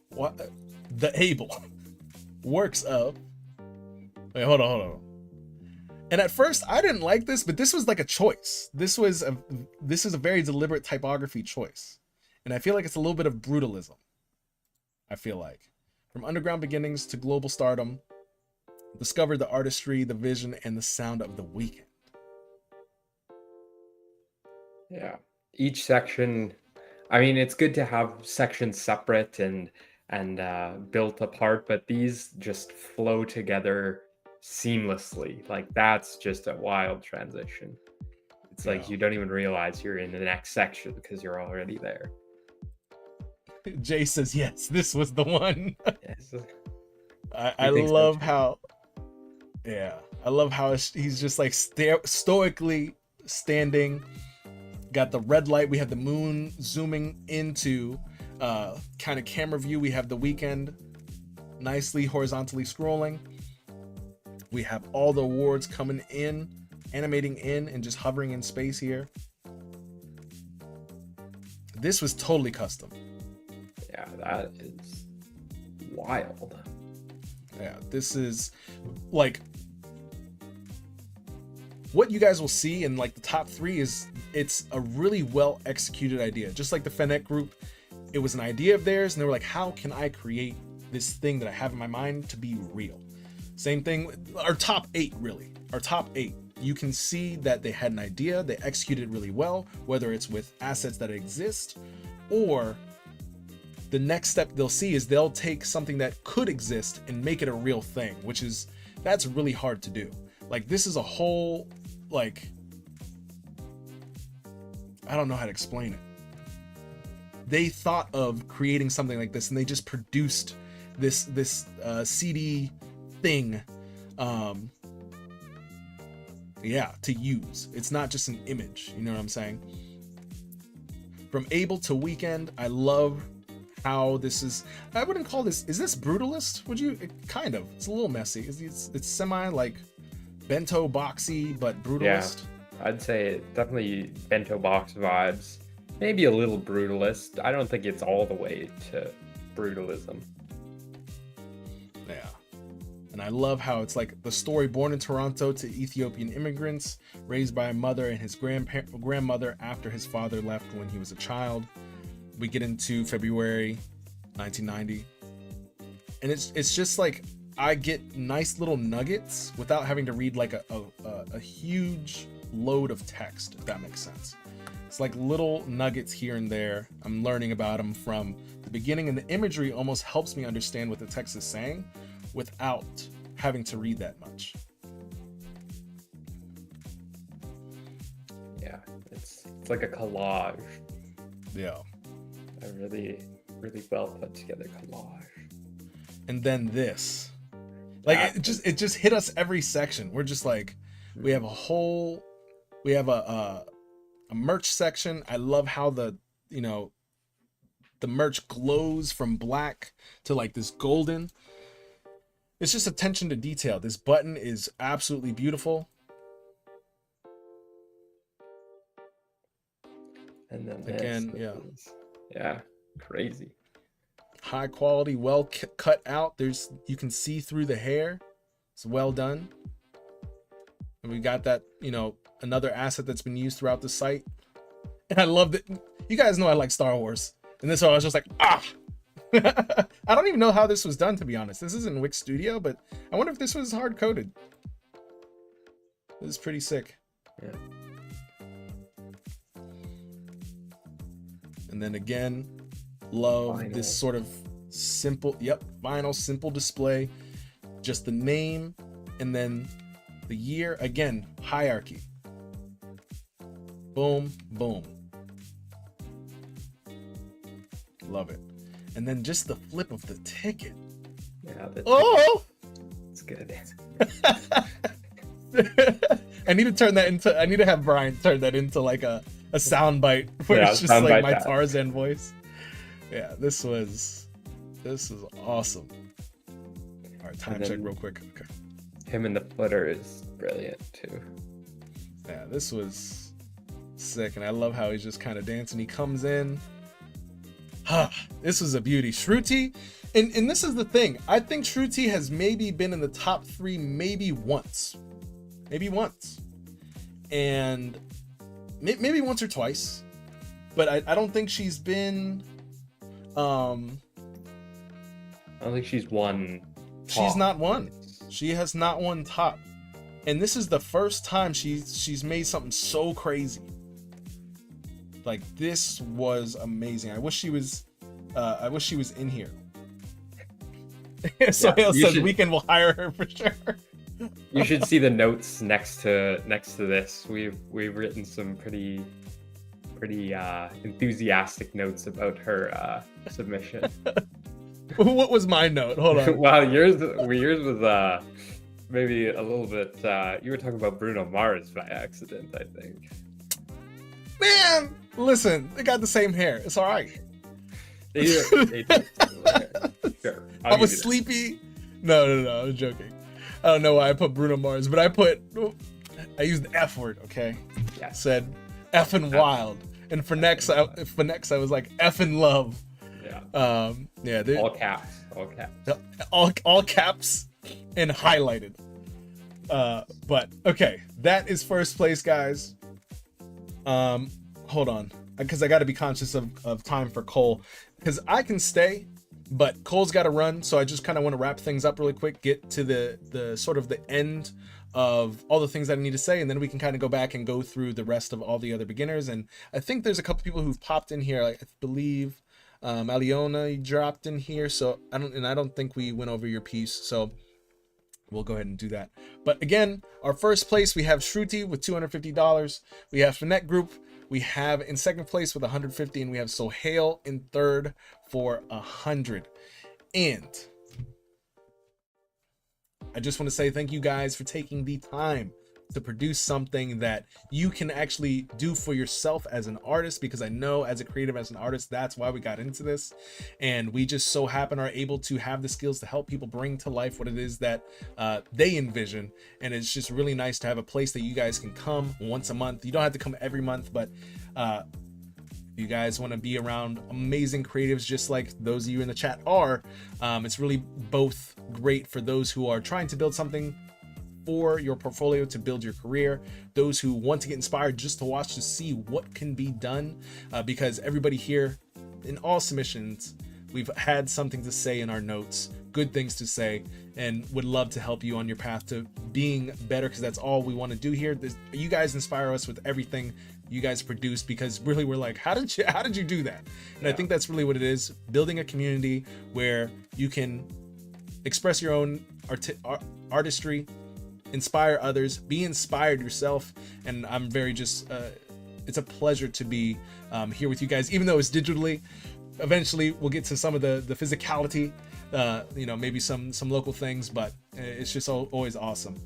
[SPEAKER 1] what the able works of. Wait, hold on. And at first I didn't like this, but this was like a choice. This is a very deliberate typography choice. And I feel like it's a little bit of brutalism. I feel like from underground beginnings to global stardom, discovered the artistry, the vision, and the sound of the weekend.
[SPEAKER 2] Yeah. Each section, I mean, it's good to have sections separate and built apart, but these just flow together seamlessly. Like that's just a wild transition. It's like you don't even realize you're in the next section because you're already there.
[SPEAKER 1] Jay says yes, this was the one.
[SPEAKER 2] Yes.
[SPEAKER 1] I love how, I love how he's just like stoically standing. Got the red light. We have the moon zooming into kind of camera view. We have the weekend nicely horizontally scrolling. We have all the awards coming in, animating in, and just hovering in space here. This was totally custom.
[SPEAKER 2] Yeah, that is wild.
[SPEAKER 1] Yeah, this is like what you guys will see in like the top 3 is it's a really well executed idea. Just like the Fennec group, it was an idea of theirs and they were like, how can I create this thing that I have in my mind to be real? Same thing, our top 8 really, our top 8. You can see that they had an idea, they executed really well, whether it's with assets that exist or the next step they'll see is they'll take something that could exist and make it a real thing, that's really hard to do. Like this is a whole, like, I don't know how to explain it. They thought of creating something like this and they just produced this CD thing, to use. It's not just an image, you know what I'm saying? From Able to Weekend, I love how this is. I wouldn't call this, is this brutalist? Would you? Kind of. It's a little messy. It's semi like bento boxy, but brutalist.
[SPEAKER 2] Yeah, I'd say definitely bento box vibes. Maybe a little brutalist. I don't think it's all the way to brutalism.
[SPEAKER 1] Yeah. And I love how it's like the story born in Toronto to Ethiopian immigrants, raised by a mother and his grandmother after his father left when he was a child. We get into February 1990. And it's just like I get nice little nuggets without having to read like a huge load of text, if that makes sense. It's like little nuggets here and there. I'm learning about them from the beginning, and the imagery almost helps me understand what the text is saying without having to read that much.
[SPEAKER 2] Yeah, it's like a collage.
[SPEAKER 1] Yeah.
[SPEAKER 2] A really, really well put together collage.
[SPEAKER 1] And then this. Like it just hit us every section. We're just like, we have a merch section. I love how the merch glows from black to like this golden. It's just attention to detail. This button is absolutely beautiful.
[SPEAKER 2] And then
[SPEAKER 1] again,
[SPEAKER 2] yeah, crazy.
[SPEAKER 1] High quality, well cut out. You can see through the hair. It's well done. And we got that, another asset that's been used throughout the site. And I love that. You guys know I like Star Wars. And this one I was just like, I don't even know how this was done, to be honest. This is in Wix Studio, but I wonder if this was hard coded. This is pretty sick.
[SPEAKER 2] Yeah.
[SPEAKER 1] And then again, love
[SPEAKER 2] Vinyl.
[SPEAKER 1] this sort of simple, vinyl, simple display. Just the name and then the year. Again, hierarchy. Boom, boom. Love it. And then just the flip of the ticket.
[SPEAKER 2] Yeah. It's good.
[SPEAKER 1] I need to have Brian turn that into like a sound bite where it's just like my Tarzan voice. Yeah, this is awesome. All right, time check real quick. Okay.
[SPEAKER 2] Him in the footer is brilliant too.
[SPEAKER 1] Yeah, this was Sick, and I love how he's just kind of dancing. He comes in. This is a beauty. Shruti, and this is the thing. I think Shruti has maybe been in the top 3 maybe once. And maybe once or twice. But I don't think she's been
[SPEAKER 2] I don't think she's won top.
[SPEAKER 1] She's not won. She has not won top. And this is the first time she's made something so crazy. Like, this was amazing. I wish she was in here. So Hale says Weekend will hire her for sure.
[SPEAKER 2] You should see the notes next to this. We've written some pretty enthusiastic notes about her submission.
[SPEAKER 1] What was my note? Hold on.
[SPEAKER 2] Well, yours was maybe a little bit. You were talking about Bruno Mars by accident, I think.
[SPEAKER 1] Man, listen, they got the same hair. It's all right.
[SPEAKER 2] They do. Sure.
[SPEAKER 1] I was sleepy. No, I was joking. I don't know why I put Bruno Mars, but I used the F word, okay?
[SPEAKER 2] Yeah.
[SPEAKER 1] Said effing wild. And for next I was like effing love.
[SPEAKER 2] Yeah.
[SPEAKER 1] Yeah.
[SPEAKER 2] All caps.
[SPEAKER 1] All caps and highlighted. But okay, that is first place, guys. Hold on, because I got to be conscious of time for Kole, because I can stay, but Cole's got to run. So I just kind of want to wrap things up really quick, get to the sort of the end of all the things that I need to say, and then we can kind of go back and go through the rest of all the other beginners. And I think there's a couple people who've popped in here. I believe Aliona dropped in here, so I don't think we went over your piece, so we'll go ahead and do that. But again, our first place, we have Shruti with $250. We have Finette Group. We have in second place with 150, and we have Sohail in third for 100. And I just want to say thank you guys for taking the time to produce something that you can actually do for yourself as an artist, because I know as a creative, as an artist, that's why we got into this. And we just so happen are able to have the skills to help people bring to life what it is that they envision. And it's just really nice to have a place that you guys can come once a month. You don't have to come every month, but you guys want to be around amazing creatives just like those of you in the chat are. It's really both great for those who are trying to build something for your portfolio to build your career, those who want to get inspired just to watch to see what can be done, because everybody here in all submissions, we've had something to say in our notes, good things to say, and would love to help you on your path to being better, because that's all we want to do here. You guys inspire us with everything you guys produce, because really we're like, how did you do that? And I think that's really what it is, building a community where you can express your own artistry, inspire others, be inspired yourself. And I'm very just it's a pleasure to be here with you guys, even though it's digitally. Eventually we'll get to some of the physicality, maybe some local things, but it's just always awesome.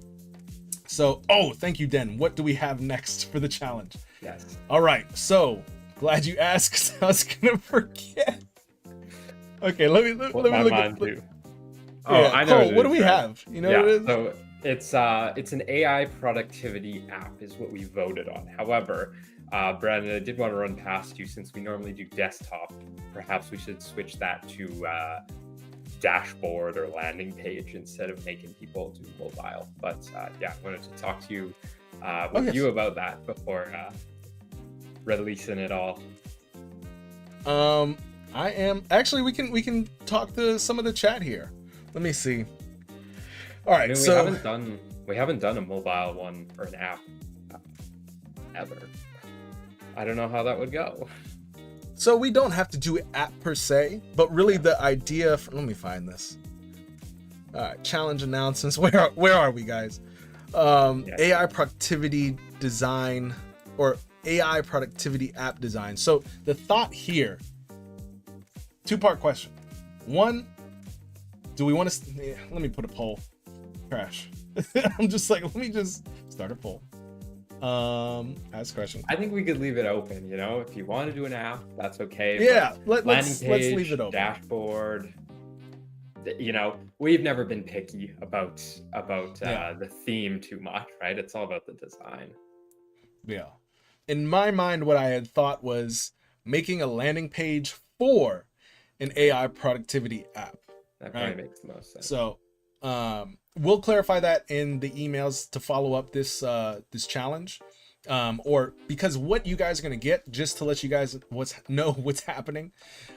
[SPEAKER 1] So thank you, Den. What do we have next for the challenge?
[SPEAKER 2] Yes.
[SPEAKER 1] All right, so glad you asked, 'cause I was gonna forget. Okay, let me look at
[SPEAKER 2] too.
[SPEAKER 1] Yeah,
[SPEAKER 2] I know.
[SPEAKER 1] Cole, what do we have? You know what it is?
[SPEAKER 2] So it's an AI productivity app is what we voted on. However, Brandon, I did want to run past you, since we normally do desktop. Perhaps we should switch that to dashboard or landing page instead of making people do mobile. But I wanted to talk to you you about that before releasing it all.
[SPEAKER 1] I am actually we can talk to some of the chat here. Let me see. All right,
[SPEAKER 2] we haven't done a mobile one or an app ever. I don't know how that would go.
[SPEAKER 1] So we don't have to do an app per se, but really the idea. Let me find this. All right, challenge announcements. Where are we, guys? AI productivity design, or AI productivity app design. So the thought here. 2-part question. One, do we want to? Let me put a poll. Trash. I'm just like, let me just start a poll. Ask a question.
[SPEAKER 2] I think we could leave it open. If you want to do an app, that's okay.
[SPEAKER 1] Yeah,
[SPEAKER 2] let's
[SPEAKER 1] leave it open.
[SPEAKER 2] Dashboard. We've never been picky about the theme too much, right? It's all about the design.
[SPEAKER 1] Yeah. in my mind, what I had thought was making a landing page for an AI productivity app.
[SPEAKER 2] That probably makes the most sense.
[SPEAKER 1] So we'll clarify that in the emails to follow up this challenge. Or because what you guys are going to get, just to let you guys know what's happening.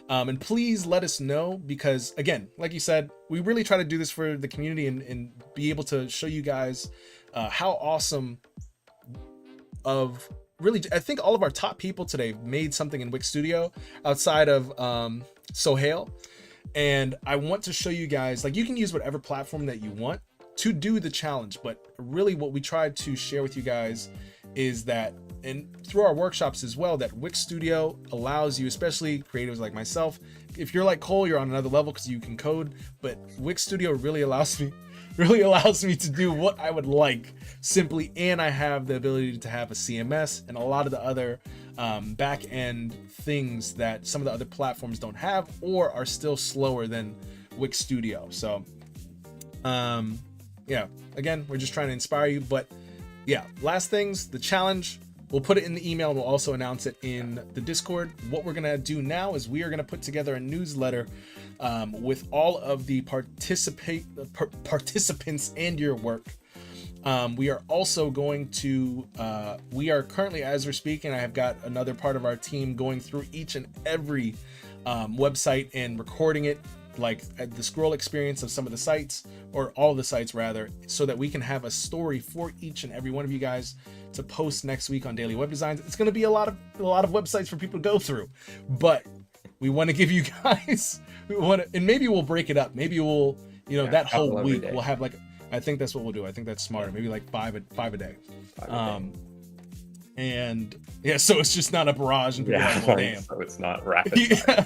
[SPEAKER 1] And please let us know, because again, like you said, we really try to do this for the community and be able to show you guys how awesome of really, I think all of our top people today made something in Wix Studio outside of Sohail. And I want to show you guys, like, you can use whatever platform that you want to do the challenge, but really what we tried to share with you guys is that, and through our workshops as well, that Wix Studio allows you, especially creatives like myself, if you're like Kole, you're on another level because you can code, but Wix Studio really allows me to do what I would like simply, and I have the ability to have a CMS and a lot of the other back end things that some of the other platforms don't have or are still slower than Wix Studio. So yeah, again, we're just trying to inspire you. But yeah, last things, the challenge, we'll put it in the email and we'll also announce it in the Discord. What we're gonna do now is we are gonna put together a newsletter with all of the participants and your work. We are also going to, we are currently, as we're speaking, I have got another part of our team going through each and every website and recording it, like the scroll experience of some of the sites, or all of the sites rather, so that we can have a story for each and every one of you guys to post next week on Daily Web Designs. It's going to be a lot of websites for people to go through, but we want to give you guys, and maybe we'll break it up. Maybe we'll, that whole week we'll have like, I think that's what we'll do. I think that's smarter. Maybe like five a day. And yeah, so it's just not a barrage. And like, well, damn.
[SPEAKER 2] So it's not rapid.
[SPEAKER 1] Yeah.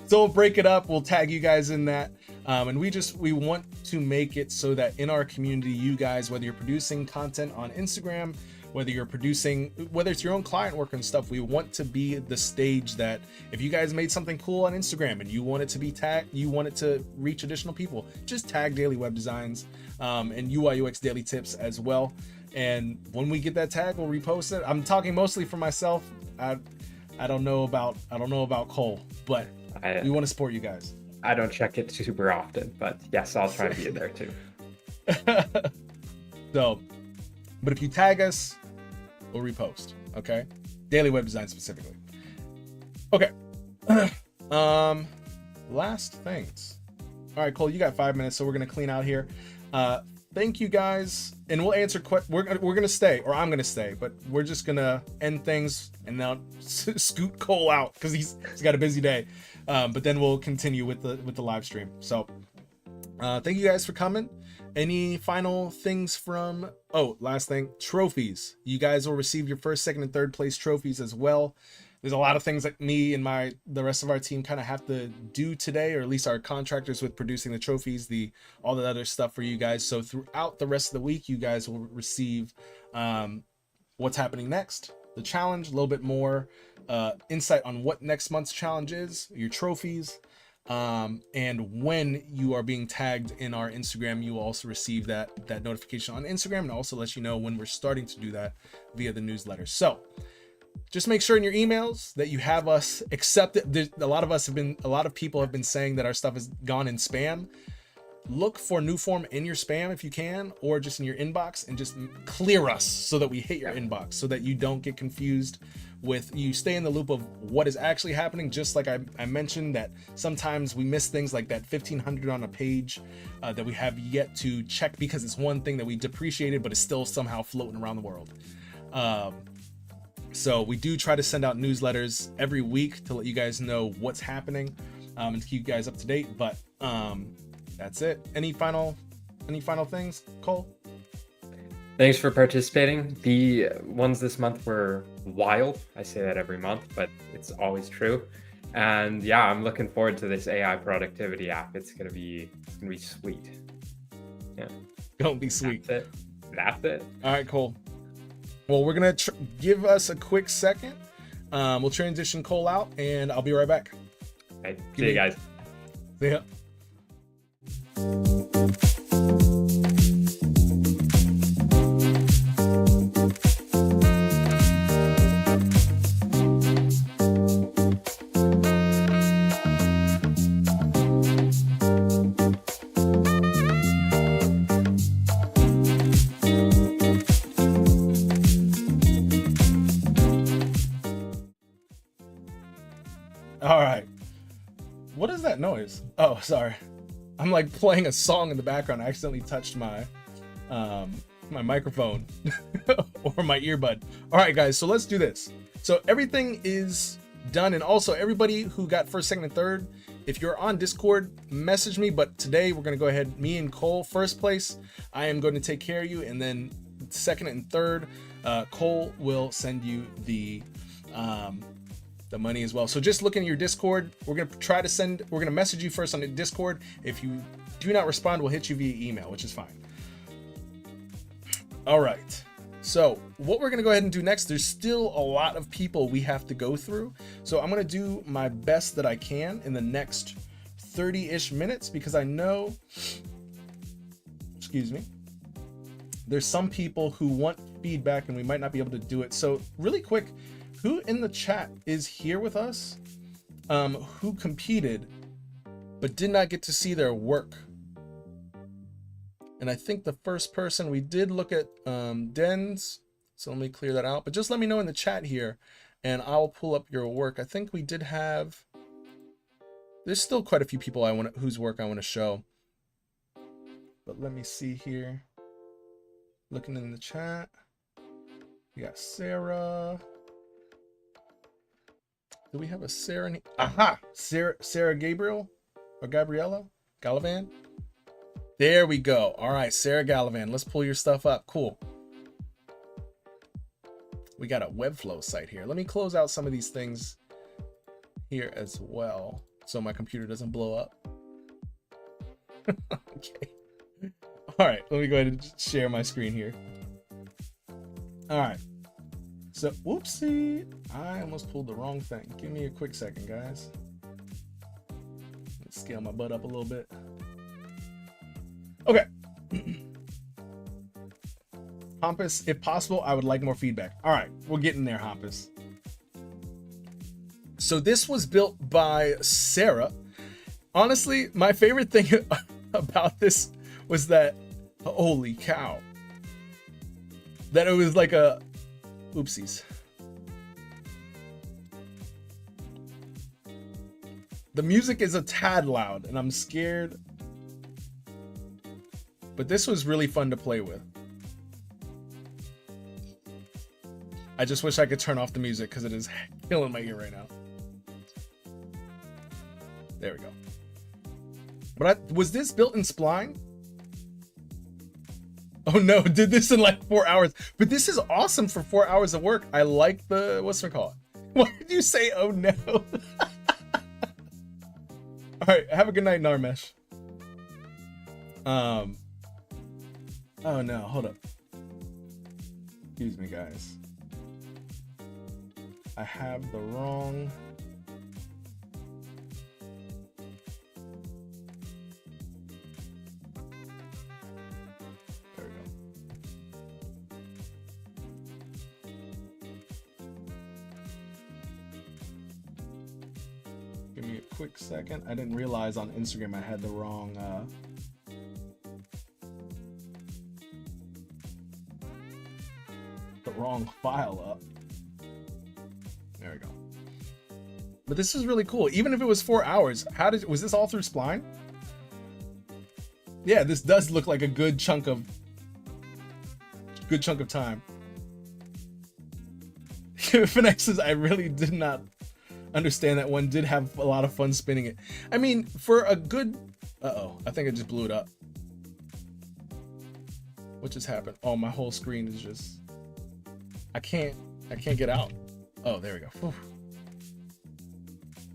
[SPEAKER 1] So we'll break it up. We'll tag you guys in that. And we want to make it so that in our community, you guys, whether you're producing content on Instagram, whether it's your own client work and stuff, we want to be the stage that if you guys made something cool on Instagram and you want it to be tagged, you want it to reach additional people, just tag Daily Web Designs and UI UX Daily Tips as well. And when we get that tag, we'll repost it. I'm talking mostly for myself. I don't know about Kole, but we want to support you guys.
[SPEAKER 2] I don't check it super often, but yes, I'll try to be in there too.
[SPEAKER 1] So, but if you tag us, we'll repost. Okay, Daily Web Design specifically. Okay. Last things. All right, Kole, you got 5 minutes, so we're gonna clean out here. Thank you guys, and we'll answer we're gonna stay, or I'm gonna stay, but we're just gonna end things and now scoot Kole out because he's got a busy day. But then we'll continue with the live stream. So thank you guys for coming. Any final things from, last thing, trophies. You guys will receive your first, second, and third place trophies as well. There's a lot of things that me and the rest of our team kind of have to do today, or at least our contractors with producing the trophies, all the other stuff for you guys. So throughout the rest of the week, you guys will receive what's happening next, the challenge, a little bit more insight on what next month's challenge is, your trophies, and when you are being tagged in our Instagram, you will also receive that notification on Instagram, and also let you know when we're starting to do that via the newsletter. So just make sure in your emails that you have us accepted. A lot of people have been saying that our stuff has gone in spam. Look for new form in your spam if you can, or just in your inbox, and just clear us so that we hit your inbox, so that you don't get confused you stay in the loop of what is actually happening. Just like I mentioned, that sometimes we miss things like that 1500 on a page that we have yet to check because it's one thing that we depreciated, but it's still somehow floating around the world. So we do try to send out newsletters every week to let you guys know what's happening and to keep you guys up to date. But that's it. Any final things, Kole?
[SPEAKER 2] Thanks for participating. The ones this month were wild. I say that every month, but it's always true. And yeah, I'm looking forward to this AI productivity app. It's gonna be sweet. Yeah.
[SPEAKER 1] Don't be sweet.
[SPEAKER 2] That's it.
[SPEAKER 1] All right, cool. Well, we're gonna give us a quick second. We'll transition Kole out, and I'll be right back.
[SPEAKER 2] Okay. See you guys.
[SPEAKER 1] See ya. noise? Oh, sorry. I'm like playing a song in the background. I accidentally touched my my microphone or my earbud. All right, guys, so let's do this. So everything is done, and also everybody who got first, second, and third, if you're on Discord, message me. But today we're gonna go ahead, me and Kole, first place, I am going to take care of you, and then second and third, Kole will send you the money as well. So just look in your Discord. We're gonna message you first on the Discord. If you do not respond, we'll hit you via email, which is fine. All right, so what we're gonna go ahead and do next, there's still a lot of people we have to go through. So I'm gonna do my best that I can in the next 30-ish minutes, because I know, excuse me, there's some people who want feedback and we might not be able to do it. So really quick, who in the chat is here with us, who competed but did not get to see their work? And I think the first person, we did look at Den's, so let me clear that out. But just let me know in the chat here and I'll pull up your work. I think we did have, there's still quite a few people whose work I want to show. But let me see here. Looking in the chat. We got Sarah. Do we have a Sarah? Aha! Sarah Gabriel or Gabriella Gallivan. There we go. All right, Sarah Gallivan. Let's pull your stuff up. Cool. We got a Webflow site here. Let me close out some of these things here as well, so my computer doesn't blow up. Okay. All right, let me go ahead and share my screen here. All right. So, whoopsie, I almost pulled the wrong thing. Give me a quick second, guys. Let's scale my butt up a little bit. Okay. Hampus, if possible, I would like more feedback. All right, we're getting there, Hampus. So this was built by Sarah. Honestly, my favorite thing about this was that, holy cow, that it was like a, oopsies. The music is a tad loud and I'm scared, but this was really fun to play with. I just wish I could turn off the music because it is killing my ear right now. There we go. But was this built in Spline? Oh no, did this in like 4 hours. But this is awesome for 4 hours of work. I like the, what's it called? Why did you say, oh no? All right, have a good night, Narmesh. Oh no, hold up. Excuse me, guys. I have the wrong. There we go. Give me a quick second. I didn't realize on Instagram I had the wrong file up. There we go. But this is really cool. Even if it was 4 hours, was this all through Spline? Yeah, this does look like a good chunk of time. Finexes, I really did not understand that one. Did have a lot of fun spinning it. I mean, for a good, uh-oh, I think I just blew it up. What just happened? Oh, my whole screen is just, I can't get out. Oh, there we go. Whew.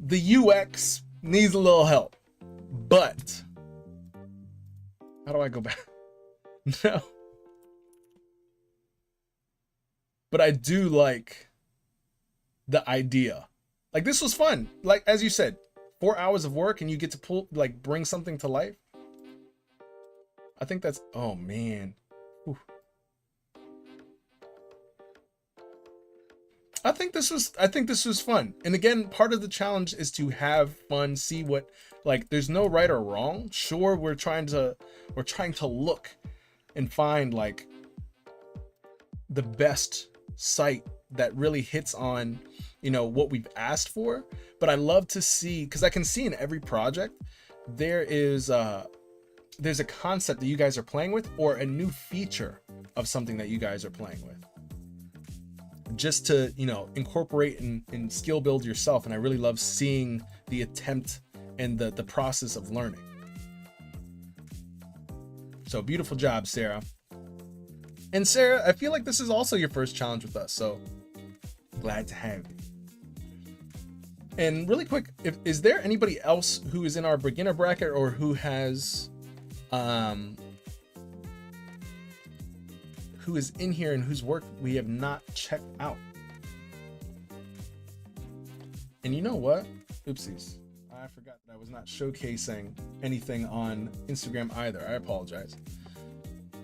[SPEAKER 1] The UX needs a little help, but how do I go back? No. But I do like the idea. Like, this was fun. Like, as you said, 4 hours of work and you get to bring something to life. I think that's, oh man. Whew. I think this was fun. And again, part of the challenge is to have fun, see what, like, there's no right or wrong. Sure, we're trying to look and find like the best site that really hits on you know, what we've asked for, but I love to see, because I can see in every project there's a concept that you guys are playing with, or a new feature of something that you guys are playing with, just to, you know, incorporate and skill build yourself. And I really love seeing the attempt and the process of learning. So beautiful job, Sarah. And Sarah, I feel like this is also your first challenge with us, so glad to have you. And really quick, is there anybody else who is in our beginner bracket, or who has who is in here and whose work we have not checked out? And you know what? Oopsies. I forgot that I was not showcasing anything on Instagram either. I apologize.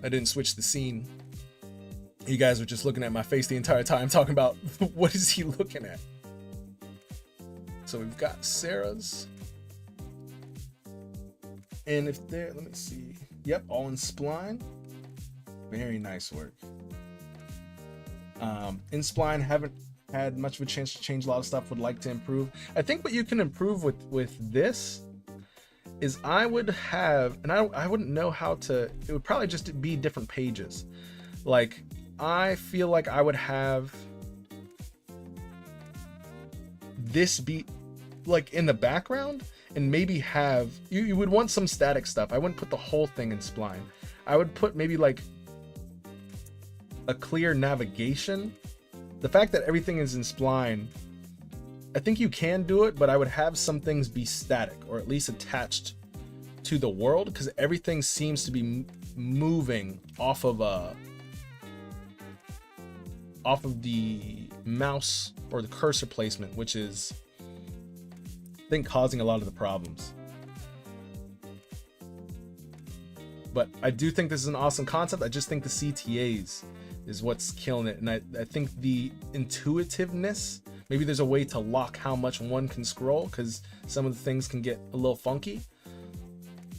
[SPEAKER 1] I didn't switch the scene. You guys were just looking at my face the entire time talking about what is he looking at? So we've got Sarah's. And if there, let me see. Yep, all in spline. Very nice work. In spline, haven't had much of a chance to change a lot of stuff, would like to improve. I think what you can improve with this is I would have, and I wouldn't know how to, it would probably just be different pages. Like, I feel like I would have this be like in the background, and maybe have, you would want some static stuff. I wouldn't put the whole thing in spline. I would put maybe like a clear navigation. The fact that everything is in spline, I think you can do it, but I would have some things be static, or at least attached to the world, because everything seems to be moving off of the mouse or the cursor placement, which is, I think, causing a lot of the problems. But I do think this is an awesome concept. I just think the CTAs is what's killing it. And I think the intuitiveness, maybe there's a way to lock how much one can scroll, because some of the things can get a little funky.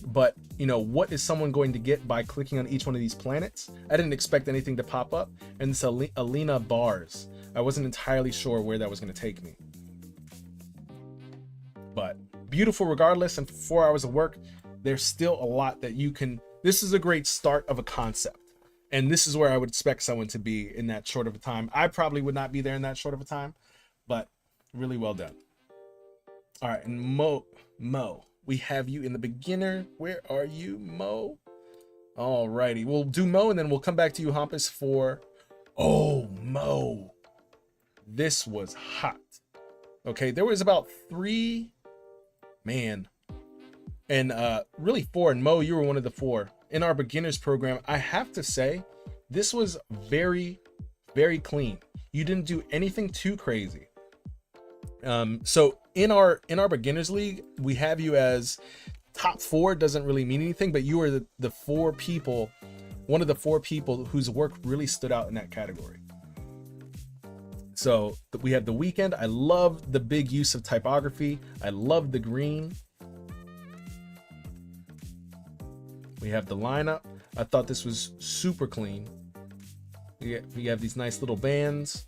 [SPEAKER 1] But, you know, what is someone going to get by clicking on each one of these planets? I didn't expect anything to pop up. And this Alina bars, I wasn't entirely sure where that was going to take me. But beautiful regardless. And for 4 hours of work, there's still a lot that you can, this is a great start of a concept. And this is where I would expect someone to be in that short of a time. I probably would not be there in that short of a time, but really well done. All right, and Mo, we have you in the beginner. Where are you, Mo? All righty, we'll do Mo, and then we'll come back to you, Hampus, for, oh, Mo. This was hot. Okay, there was about 3, man, and really 4, and Mo, you were one of the 4. In our beginners program, I have to say, this was very, very clean. You didn't do anything too crazy. So in our beginners league, we have you as top 4. Doesn't really mean anything, but you are the 4 people, one of the 4 people whose work really stood out in that category. So we have the weekend. I love the big use of typography. I love the green. We have the lineup. I thought this was super clean. We have these nice little bands.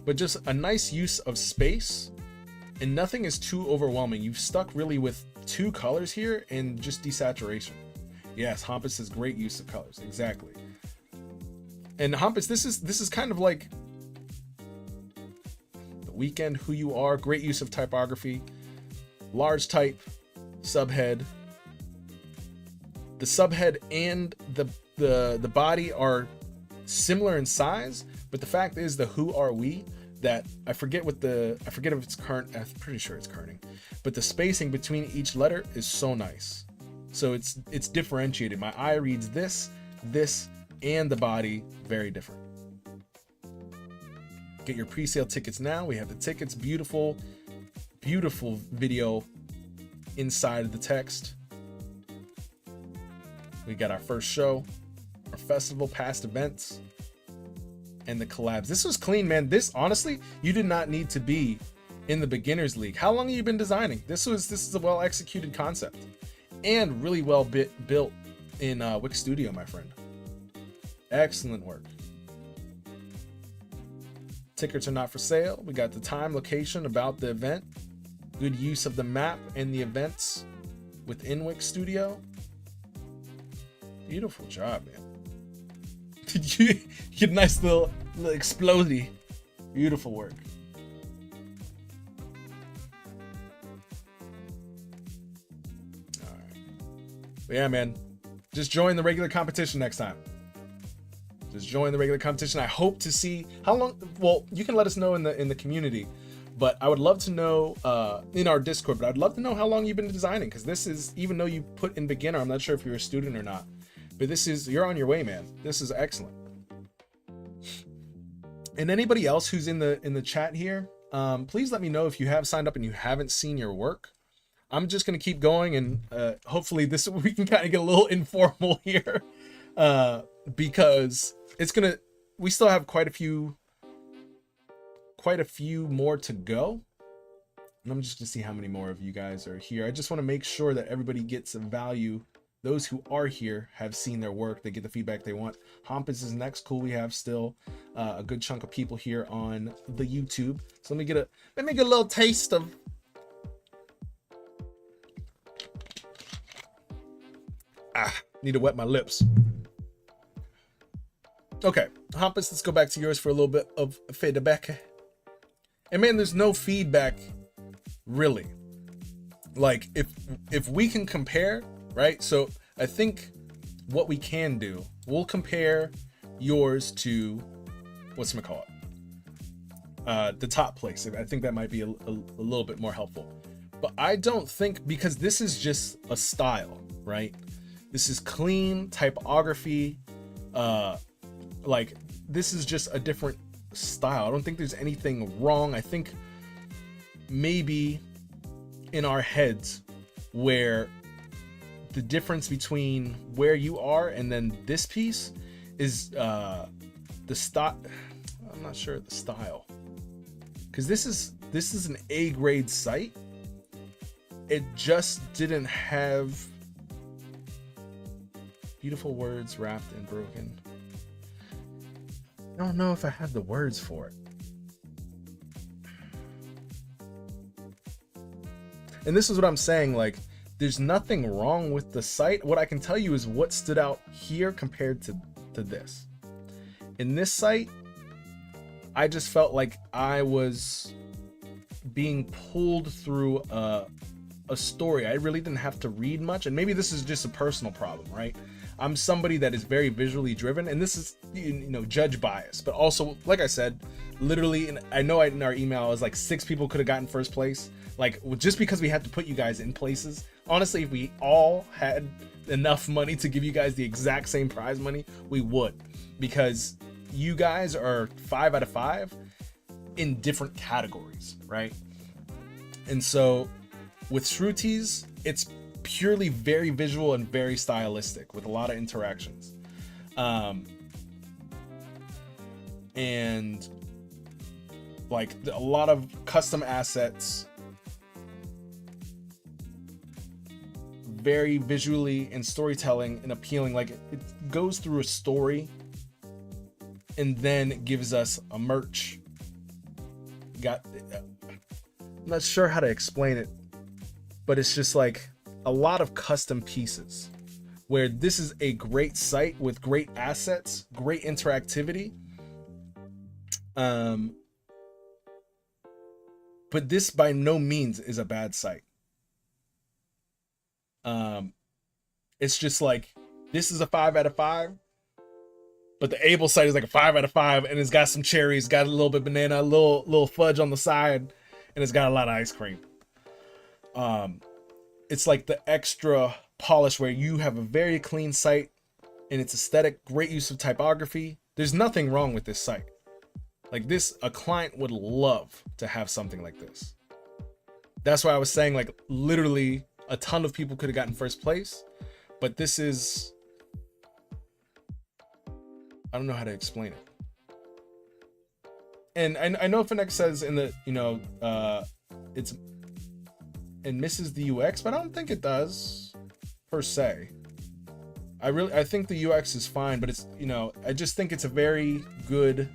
[SPEAKER 1] But just a nice use of space, and nothing is too overwhelming. You've stuck really with 2 colors here and just desaturation. Yes, Hampus has great use of colors. Exactly. And Hampus, this is kind of like weekend, who you are. Great use of typography, large type, subhead. The subhead and the body are similar in size, but the fact is the who are we, that I forget if it's current, I'm pretty sure it's kerning, but the spacing between each letter is so nice. So it's differentiated. My eye reads this, and the body very different. Get your pre-sale tickets now. We have the tickets. Beautiful, beautiful video inside of the text. We got our first show, our festival, past events, and the collabs. This was clean, man. This, honestly, you did not need to be in the beginners league. How long have you been designing? This is a well-executed concept and really well built in Wix Studio, my friend. Excellent work. Tickets are not for sale. We got the time, location, about the event, good use of the map and the events within Wix Studio. Beautiful job, man. Did you get a nice little explodey? Beautiful work. All right. But yeah, man. Just join the regular competition next time. Just join the regular competition. I hope to see how long. Well, you can let us know in the community, but I would love to know in our Discord. But I'd love to know how long you've been designing, because this is, even though you put in beginner, I'm not sure if you're a student or not, but this is, you're on your way, man. This is excellent. And anybody else who's in the chat here, please let me know if you have signed up and you haven't seen your work. I'm just gonna keep going, and hopefully this we can kind of get a little informal here, because we still have quite a few more to go, and I'm just gonna see how many more of you guys are here. I just want to make sure that everybody gets some value. Those who are here have seen their work, they get the feedback they want. Hampus is next. Cool, we have still a good chunk of people here on the YouTube. So let me get a little taste of need to wet my lips. Okay, Hampus, let's go back to yours for a little bit of feedback. And man, there's no feedback really. Like if we can compare, right? So I think what we can do, we'll compare yours to whatchamacallit, the top place. I think that might be a little bit more helpful. But I don't think, because this is just a style, right? This is clean typography. Like this is just a different style. I don't think there's anything wrong. I think maybe in our heads where the difference between where you are and then this piece is the style. I'm not sure the style, because this is an A grade site. It just didn't have beautiful words wrapped and broken. I don't know if I have the words for it. And this is what I'm saying, like, there's nothing wrong with the site. What I can tell you is what stood out here compared to this. In this site, I just felt like I was being pulled through a story. I really didn't have to read much, and maybe this is just a personal problem, right? I'm somebody that is very visually driven, and this is, you know, judge bias, but also, like I said, literally, and I know in our email, I was like 6 people could have gotten first place. Like, just because we had to put you guys in places, honestly, if we all had enough money to give you guys the exact same prize money, we would, because you guys are 5 out of 5 in different categories, right? And so with Shrutis, it's purely very visual and very stylistic with a lot of interactions. And like a lot of custom assets, very visually and storytelling and appealing. Like it goes through a story and then gives us a merch. I'm not sure how to explain it, but it's just like a lot of custom pieces where this is a great site with great assets, great interactivity. But this by no means is a bad site. It's just like, this is a 5 out of 5, but the Able site is like a 5 out of 5, and it's got some cherries, got a little bit of banana, a little fudge on the side, and it's got a lot of ice cream. It's like the extra polish where you have a very clean site and it's aesthetic, great use of typography. There's nothing wrong with this site. Like this, a client would love to have something like this. That's why I was saying, like, literally a ton of people could have gotten first place, but this is, I don't know how to explain it. And I know Finex says in the, you know, it misses the UX, but I don't think it does per se. I think the UX is fine, but it's, you know, I just think it's a very good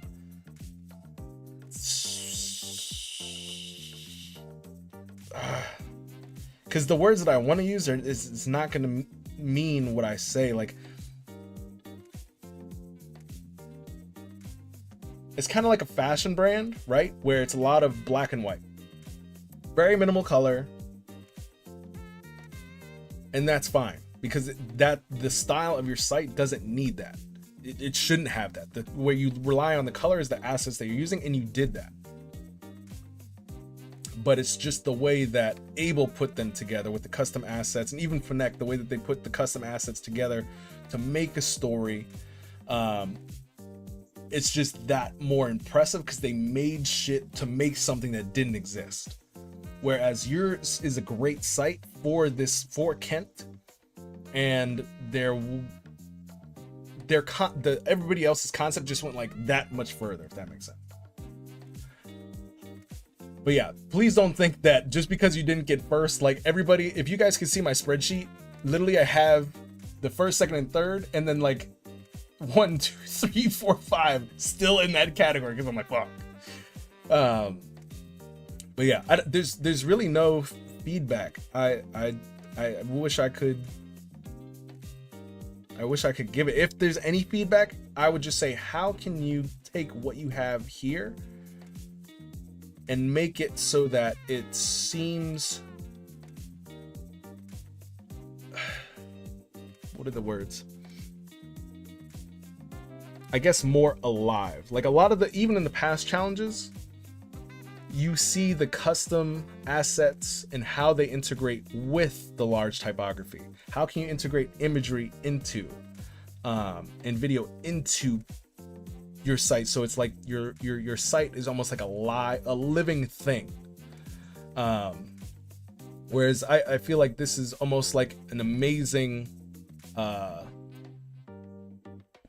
[SPEAKER 1] because the words that I want to use it's not going to mean what I say. Like, it's kind of like a fashion brand, right? Where it's a lot of black and white, very minimal color, and that's fine because the style of your site doesn't need that. It shouldn't have that. Where you rely on the colors, the assets that you're using, and you did that. But it's just the way that Able put them together with the custom assets, and even Fnac, the way that they put the custom assets together to make a story. It's just that more impressive because they made shit to make something that didn't exist. Whereas yours is a great site for Kent, and everybody else's concept just went like that much further, if that makes sense. But yeah, please don't think that just because you didn't get first, like everybody, if you guys can see my spreadsheet, literally I have the first, second, and third, and then like 1, 2, 3, 4, 5 still in that category because I'm like, fuck. But yeah, there's really no feedback. I wish I could give it. If there's any feedback, I would just say, how can you take what you have here and make it so that it seems, what are the words? I guess more alive. Like a lot of even in the past challenges, you see the custom assets and how they integrate with the large typography. How can you integrate imagery into and video into your site, so it's like your site is almost like a living thing. Whereas I feel like this is almost like an amazing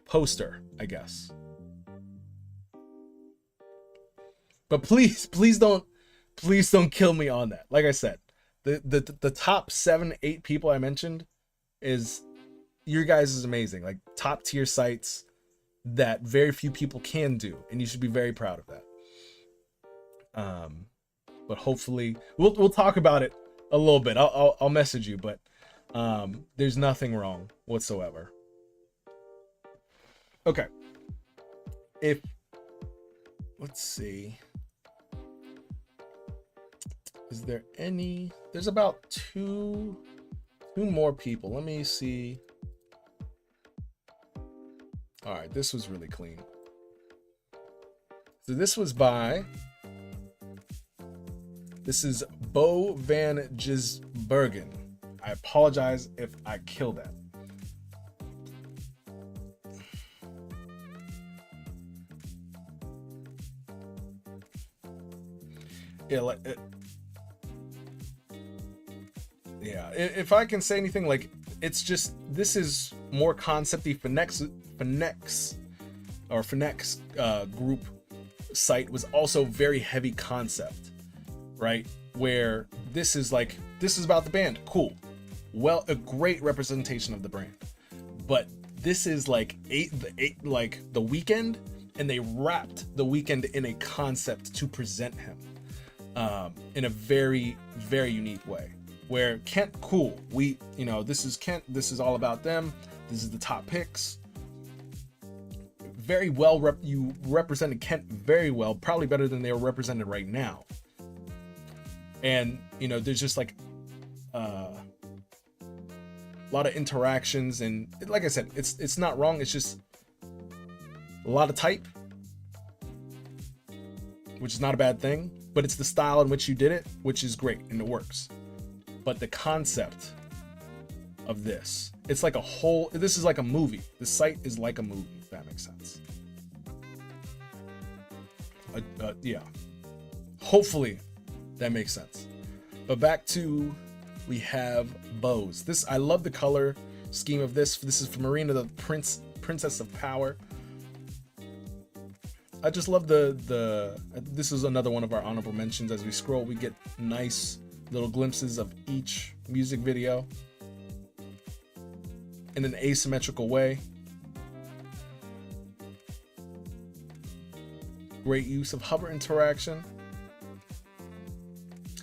[SPEAKER 1] poster, I guess. But please don't kill me on that. Like I said, the top 7, 8 people I mentioned is your guys is amazing. Like top tier sites that very few people can do, and you should be very proud of that. But hopefully we'll talk about it a little bit. I'll message you, but there's nothing wrong whatsoever. Okay. Let's see. Is there any? There's about two more people. Let me see. All right, this was really clean. So this is Bo Van Gisbergen. I apologize if I killed that. Yeah, if I can say anything, like, it's just, this is more concept-y. Fnac group site was also very heavy concept, right? Where this is about the band, cool, well, a great representation of the brand. But this is like the Weeknd, and they wrapped the Weeknd in a concept to present him in a very, very unique way. Where Kent, cool, this is Kent, this is all about them, this is the top picks. Very well, you represented Kent very well, probably better than they are represented right now. And there's just like a lot of interactions, and like I said, it's not wrong, it's just a lot of type, which is not a bad thing, but it's the style in which you did it, which is great, and it works. But the concept of this, it's like this is like a movie. The site is like a movie, if that makes sense. Yeah. Hopefully that makes sense. But back to, we have bows. I love the color scheme of this. This is from Marina, the Princess of Power. I just love this is another one of our honorable mentions. As we scroll, we get nice little glimpses of each music video. in an asymmetrical way. Great use of hover interaction.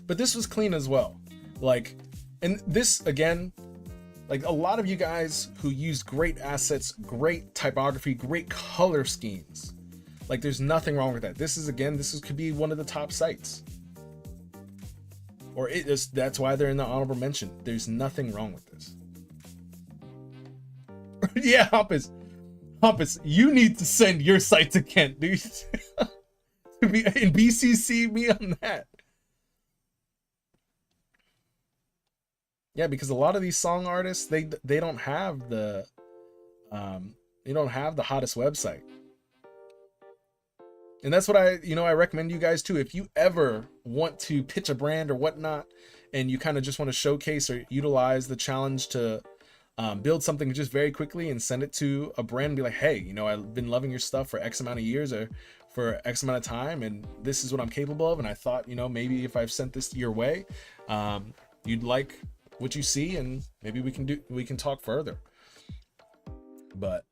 [SPEAKER 1] But this was clean as well. Like, and this again, like a lot of you guys who use great assets, great typography, great color schemes. Like there's nothing wrong with that. This is again, could be one of the top sites. Or it is, that's why they're in the honorable mention. There's nothing wrong with this. Yeah, Humpus, you need to send your site to Kent, dude. To be in BCC me on that. Yeah, because a lot of these song artists, they don't have the hottest website. And that's what I recommend you guys too. If you ever want to pitch a brand or whatnot, and you kind of just want to showcase or utilize the challenge to build something just very quickly and send it to a brand and be like, hey, I've been loving your stuff for X amount of years or for X amount of time, and this is what I'm capable of. And I thought, maybe if I've sent this your way, you'd like what you see, and maybe we can talk further. But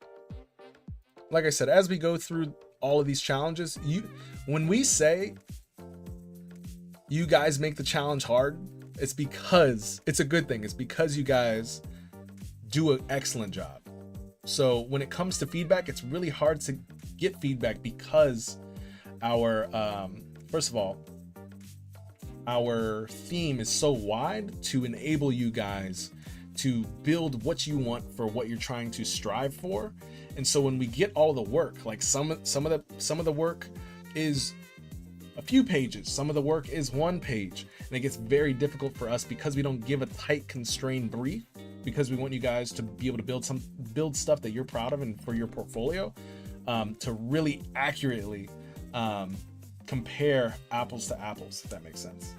[SPEAKER 1] like I said, as we go through all of these challenges, when we say you guys make the challenge hard, it's because it's a good thing. It's because you guys do an excellent job. So when it comes to feedback, it's really hard to get feedback because our first of all, our theme is so wide to enable you guys to build what you want for what you're trying to strive for. And so when we get all the work, like some of the work is a few pages, some of the work is one page, and it gets very difficult for us because we don't give a tight, constrained brief, because we want you guys to be able to build stuff that you're proud of and for your portfolio, to really accurately compare apples to apples, if that makes sense.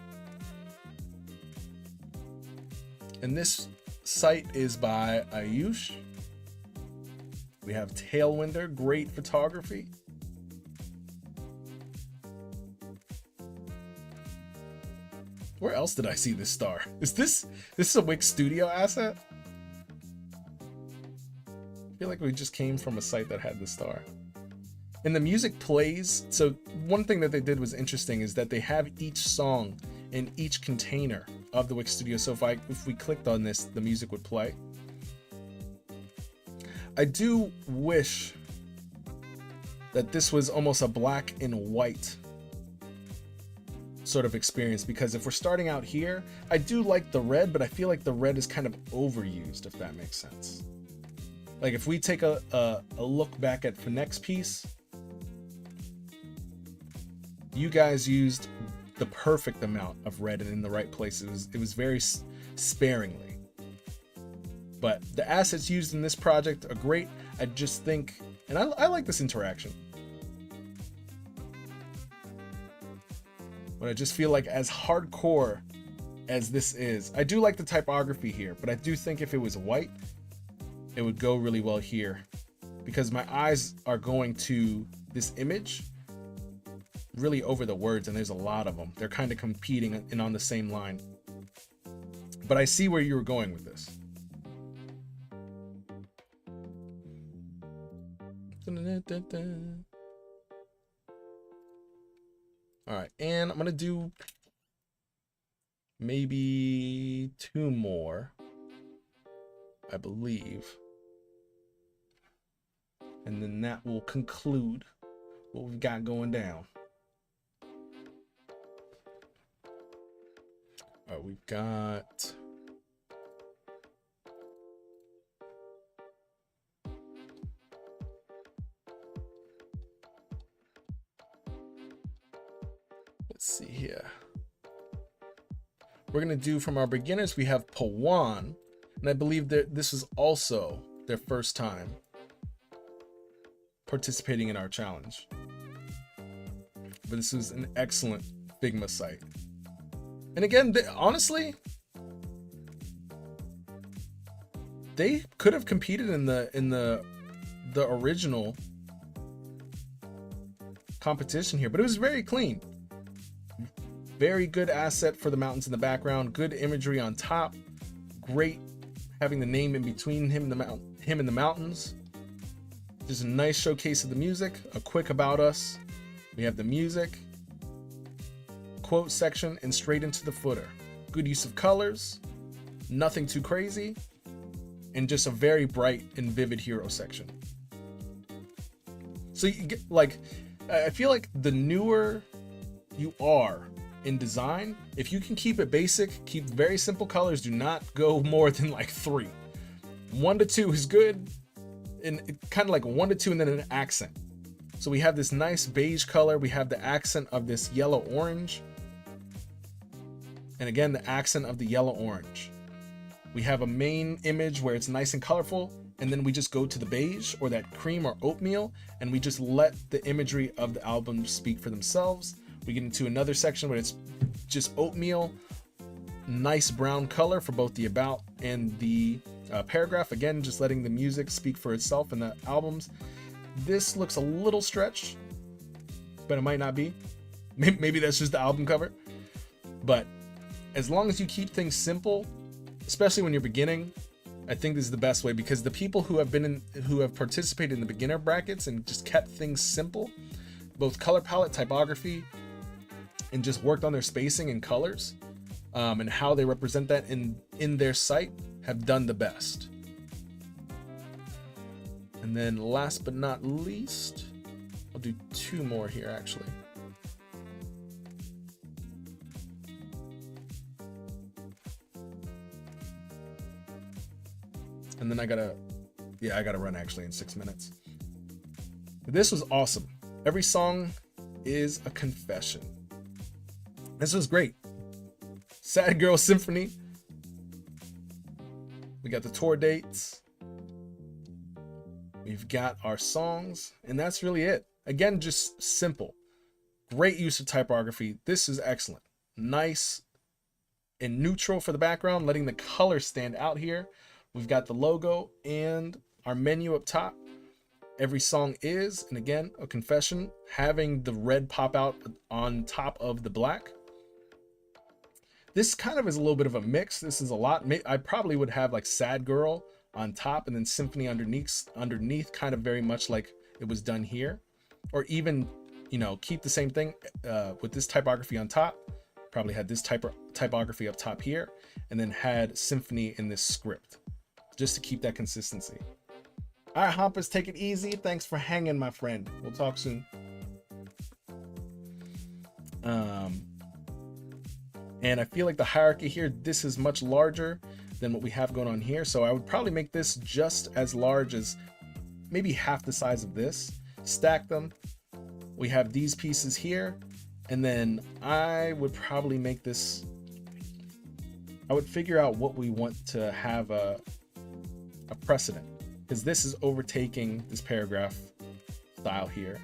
[SPEAKER 1] And this site is by Ayush. We have Tailwinder, great photography. Where else did I see this star? Is this a Wix Studio asset? I feel like we just came from a site that had the star. And the music plays. So one thing that they did was interesting is that they have each song in each container of the Wix Studio. So if we clicked on this, the music would play. I do wish that this was almost a black and white sort of experience, because if we're starting out here, I do like the red, but I feel like the red is kind of overused, if that makes sense. Like if we take a look back at Finek's piece, you guys used the perfect amount of red and in the right places. It was very sparingly. But the assets used in this project are great. I just think, and I like this interaction. But I just feel like as hardcore as this is, I do like the typography here, but I do think if it was white, it would go really well here, because my eyes are going to this image really over the words, and there's a lot of them. They're kind of competing and on the same line. But I see where you were going with this. All right, and I'm gonna do maybe 2 more, I believe, and then that will conclude what we've got going down. All right, we've got let's see here. We're gonna do from our beginners, we have Pawan, and I believe that this is also their first time participating in our challenge. But this is an excellent Figma site. And again, honestly, they could have competed in the original competition here, but it was very clean. Very good asset for the mountains in the background, good imagery on top, great having the name in between him him in the mountains. Just a nice showcase of the music, a quick about us. We have the music, quote section, and straight into the footer. Good use of colors, nothing too crazy, and just a very bright and vivid hero section. So you get, like, I feel like the newer you are in design, if you can keep it basic, keep very simple colors, do not go more than like 3. 1 to 2 is good, and kind of like 1 to 2 and then an accent. So we have this nice beige color, we have the accent of this yellow orange, and again the accent of the yellow orange. We have a main image where it's nice and colorful, and then we just go to the beige or that cream or oatmeal, and we just let the imagery of the album speak for themselves. We get into another section where it's just oatmeal, nice brown color for both the about and the paragraph. Again, just letting the music speak for itself in the albums. This looks a little stretched, but it might not be. Maybe that's just the album cover. But as long as you keep things simple, especially when you're beginning, I think this is the best way, because the people who have participated in the beginner brackets and just kept things simple, both color palette, typography, and just worked on their spacing and colors, and how they represent that in their site, have done the best. And then last but not least, I'll do 2 more here actually. And then I gotta run actually in 6 minutes. This was awesome. Every song is a confession. This was great. Sad Girl Symphony. We got the tour dates. We've got our songs, and that's really it. Again, just simple. Great use of typography. This is excellent. Nice and neutral for the background, letting the color stand out here. We've got the logo and our menu up top. Every song is, and again, a confession, having the red pop out on top of the black. This kind of is a little bit of a mix. This is a lot. I probably would have like Sad Girl on top and then Symphony underneath, kind of very much like it was done here. Or even, you know, keep the same thing with this typography on top. Probably had this typography up top here, and then had Symphony in this script, just to keep that consistency. All right, Hompers, take it easy. Thanks for hanging, my friend. We'll talk soon. And I feel like the hierarchy here, this is much larger than what we have going on here. So I would probably make this just as large as maybe half the size of this. Stack them. We have these pieces here. And then I would probably make this, I would figure out what we want to have a precedent, because this is overtaking this paragraph style here.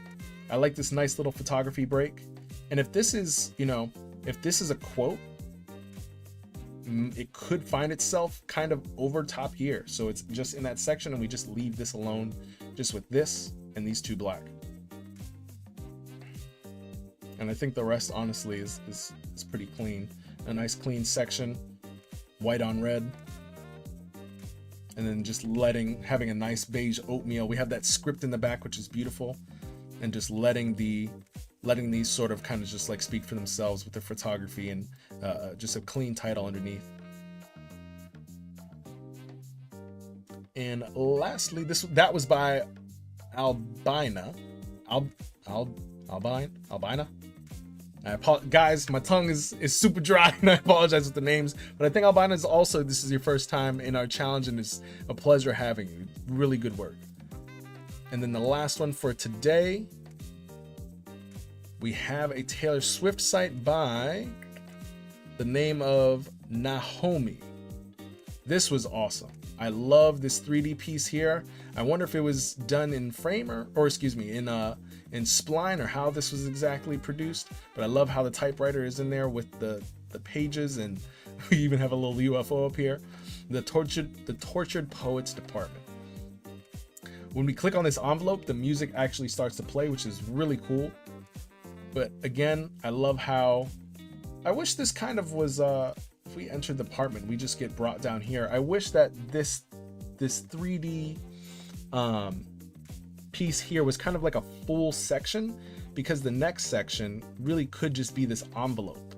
[SPEAKER 1] I like this nice little photography break. And if this is, you know, if this is a quote, it could find itself kind of over top here. So it's just in that section, and we just leave this alone just with this and these 2 black. And I think the rest honestly is pretty clean. A nice clean section, white on red. And then just having a nice beige oatmeal. We have that script in the back, which is beautiful. And just letting these sort of kind of just like speak for themselves with the photography, and just a clean title underneath. And lastly, that was by Albina. Albina. Guys, my tongue is super dry, and I apologize with the names, but I think Albina is also, this is your first time in our challenge, and it's a pleasure having you. Really good work. And then the last one for today, we have a Taylor Swift site by the name of Naomi. This was awesome. I love this 3D piece here. I wonder if it was done in Framer, or excuse me, in Spline, or how this was exactly produced. But I love how the typewriter is in there with the pages, and we even have a little UFO up here. The Tortured Poets Department. When we click on this envelope, the music actually starts to play, which is really cool. But again, I love how, I wish this kind of was, if we enter the department, we just get brought down here. I wish that this 3D piece here was kind of like a full section, because the next section really could just be this envelope.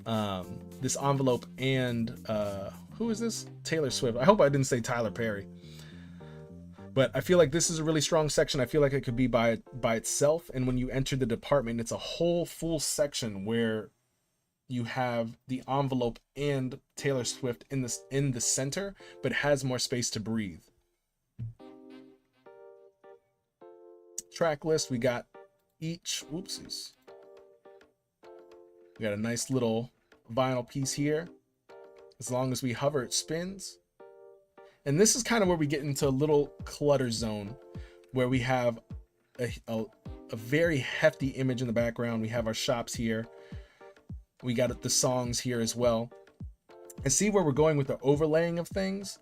[SPEAKER 1] And who is this? Taylor Swift. I hope I didn't say Tyler Perry. But I feel like this is a really strong section. I feel like it could be by itself. And when you enter the department, it's a whole full section where you have the envelope and Taylor Swift in the center, but has more space to breathe. Track list, we got each, whoopsies. We got a nice little vinyl piece here. As long as we hover, it spins. And this is kind of where we get into a little clutter zone, where we have a very hefty image in the background. We have our shops here. We got the songs here as well. I see where we're going with the overlaying of things,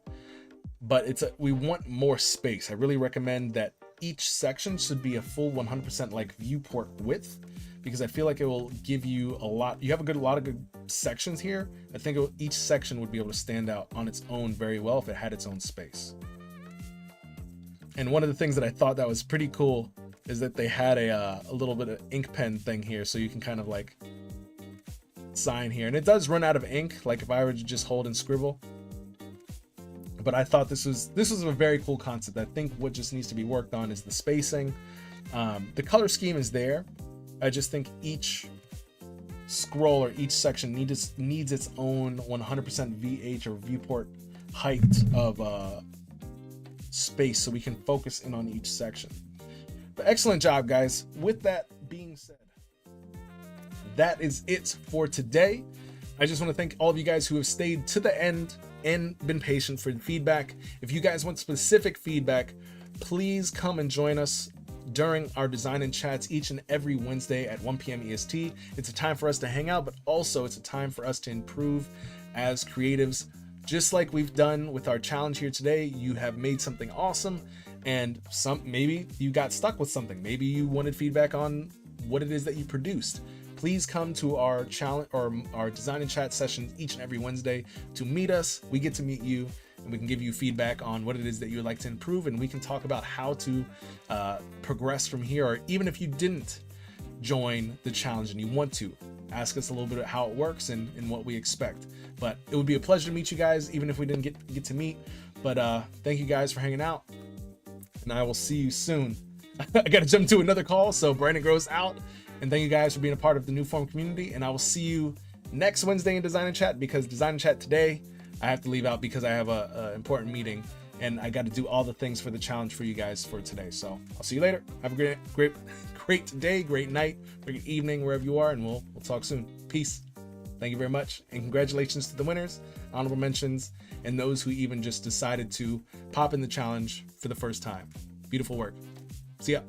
[SPEAKER 1] but we want more space. I really recommend that each section should be a full 100% like viewport width, because I feel like it will give you a lot. You have a lot of good sections here. I think each section would be able to stand out on its own very well if it had its own space. And one of the things that I thought that was pretty cool is that they had a little bit of ink pen thing here, so you can kind of like sign here. And it does run out of ink, like if I were to just hold and scribble. But I thought this was a very cool concept. I think what just needs to be worked on is the spacing. The color scheme is there. I just think each scroll or each section needs its own 100% VH or viewport height of space, so we can focus in on each section. But excellent job, guys. With that being said, that is it for today. I just want to thank all of you guys who have stayed to the end and been patient for the feedback. If you guys want specific feedback, please come and join us during our design and chats each and every Wednesday at 1 p.m. EST. It's a time for us to hang out, but also it's a time for us to improve as creatives. Just like we've done with our challenge here today, you have made something awesome, and maybe you got stuck with something. Maybe you wanted feedback on what it is that you produced. Please come to our challenge or our design and chat sessions each and every Wednesday to meet us. We get to meet you, and we can give you feedback on what it is that you would like to improve, and we can talk about how to progress from here. Or even if you didn't join the challenge and you want to, ask us a little bit about how it works and what we expect. But it would be a pleasure to meet you guys, even if we didn't get to meet. But thank you guys for hanging out, and I will see you soon. I gotta jump to another call, so Brandon Groce out. And thank you guys for being a part of the New Form community. And I will see you next Wednesday in Design and Chat, because Design and Chat today I have to leave out because I have a important meeting, and I got to do all the things for the challenge for you guys for today. So I'll see you later. Have a great day, great night, great evening, wherever you are, and we'll talk soon. Peace. Thank you very much, and congratulations to the winners, honorable mentions, and those who even just decided to pop in the challenge for the first time. Beautiful work. See ya.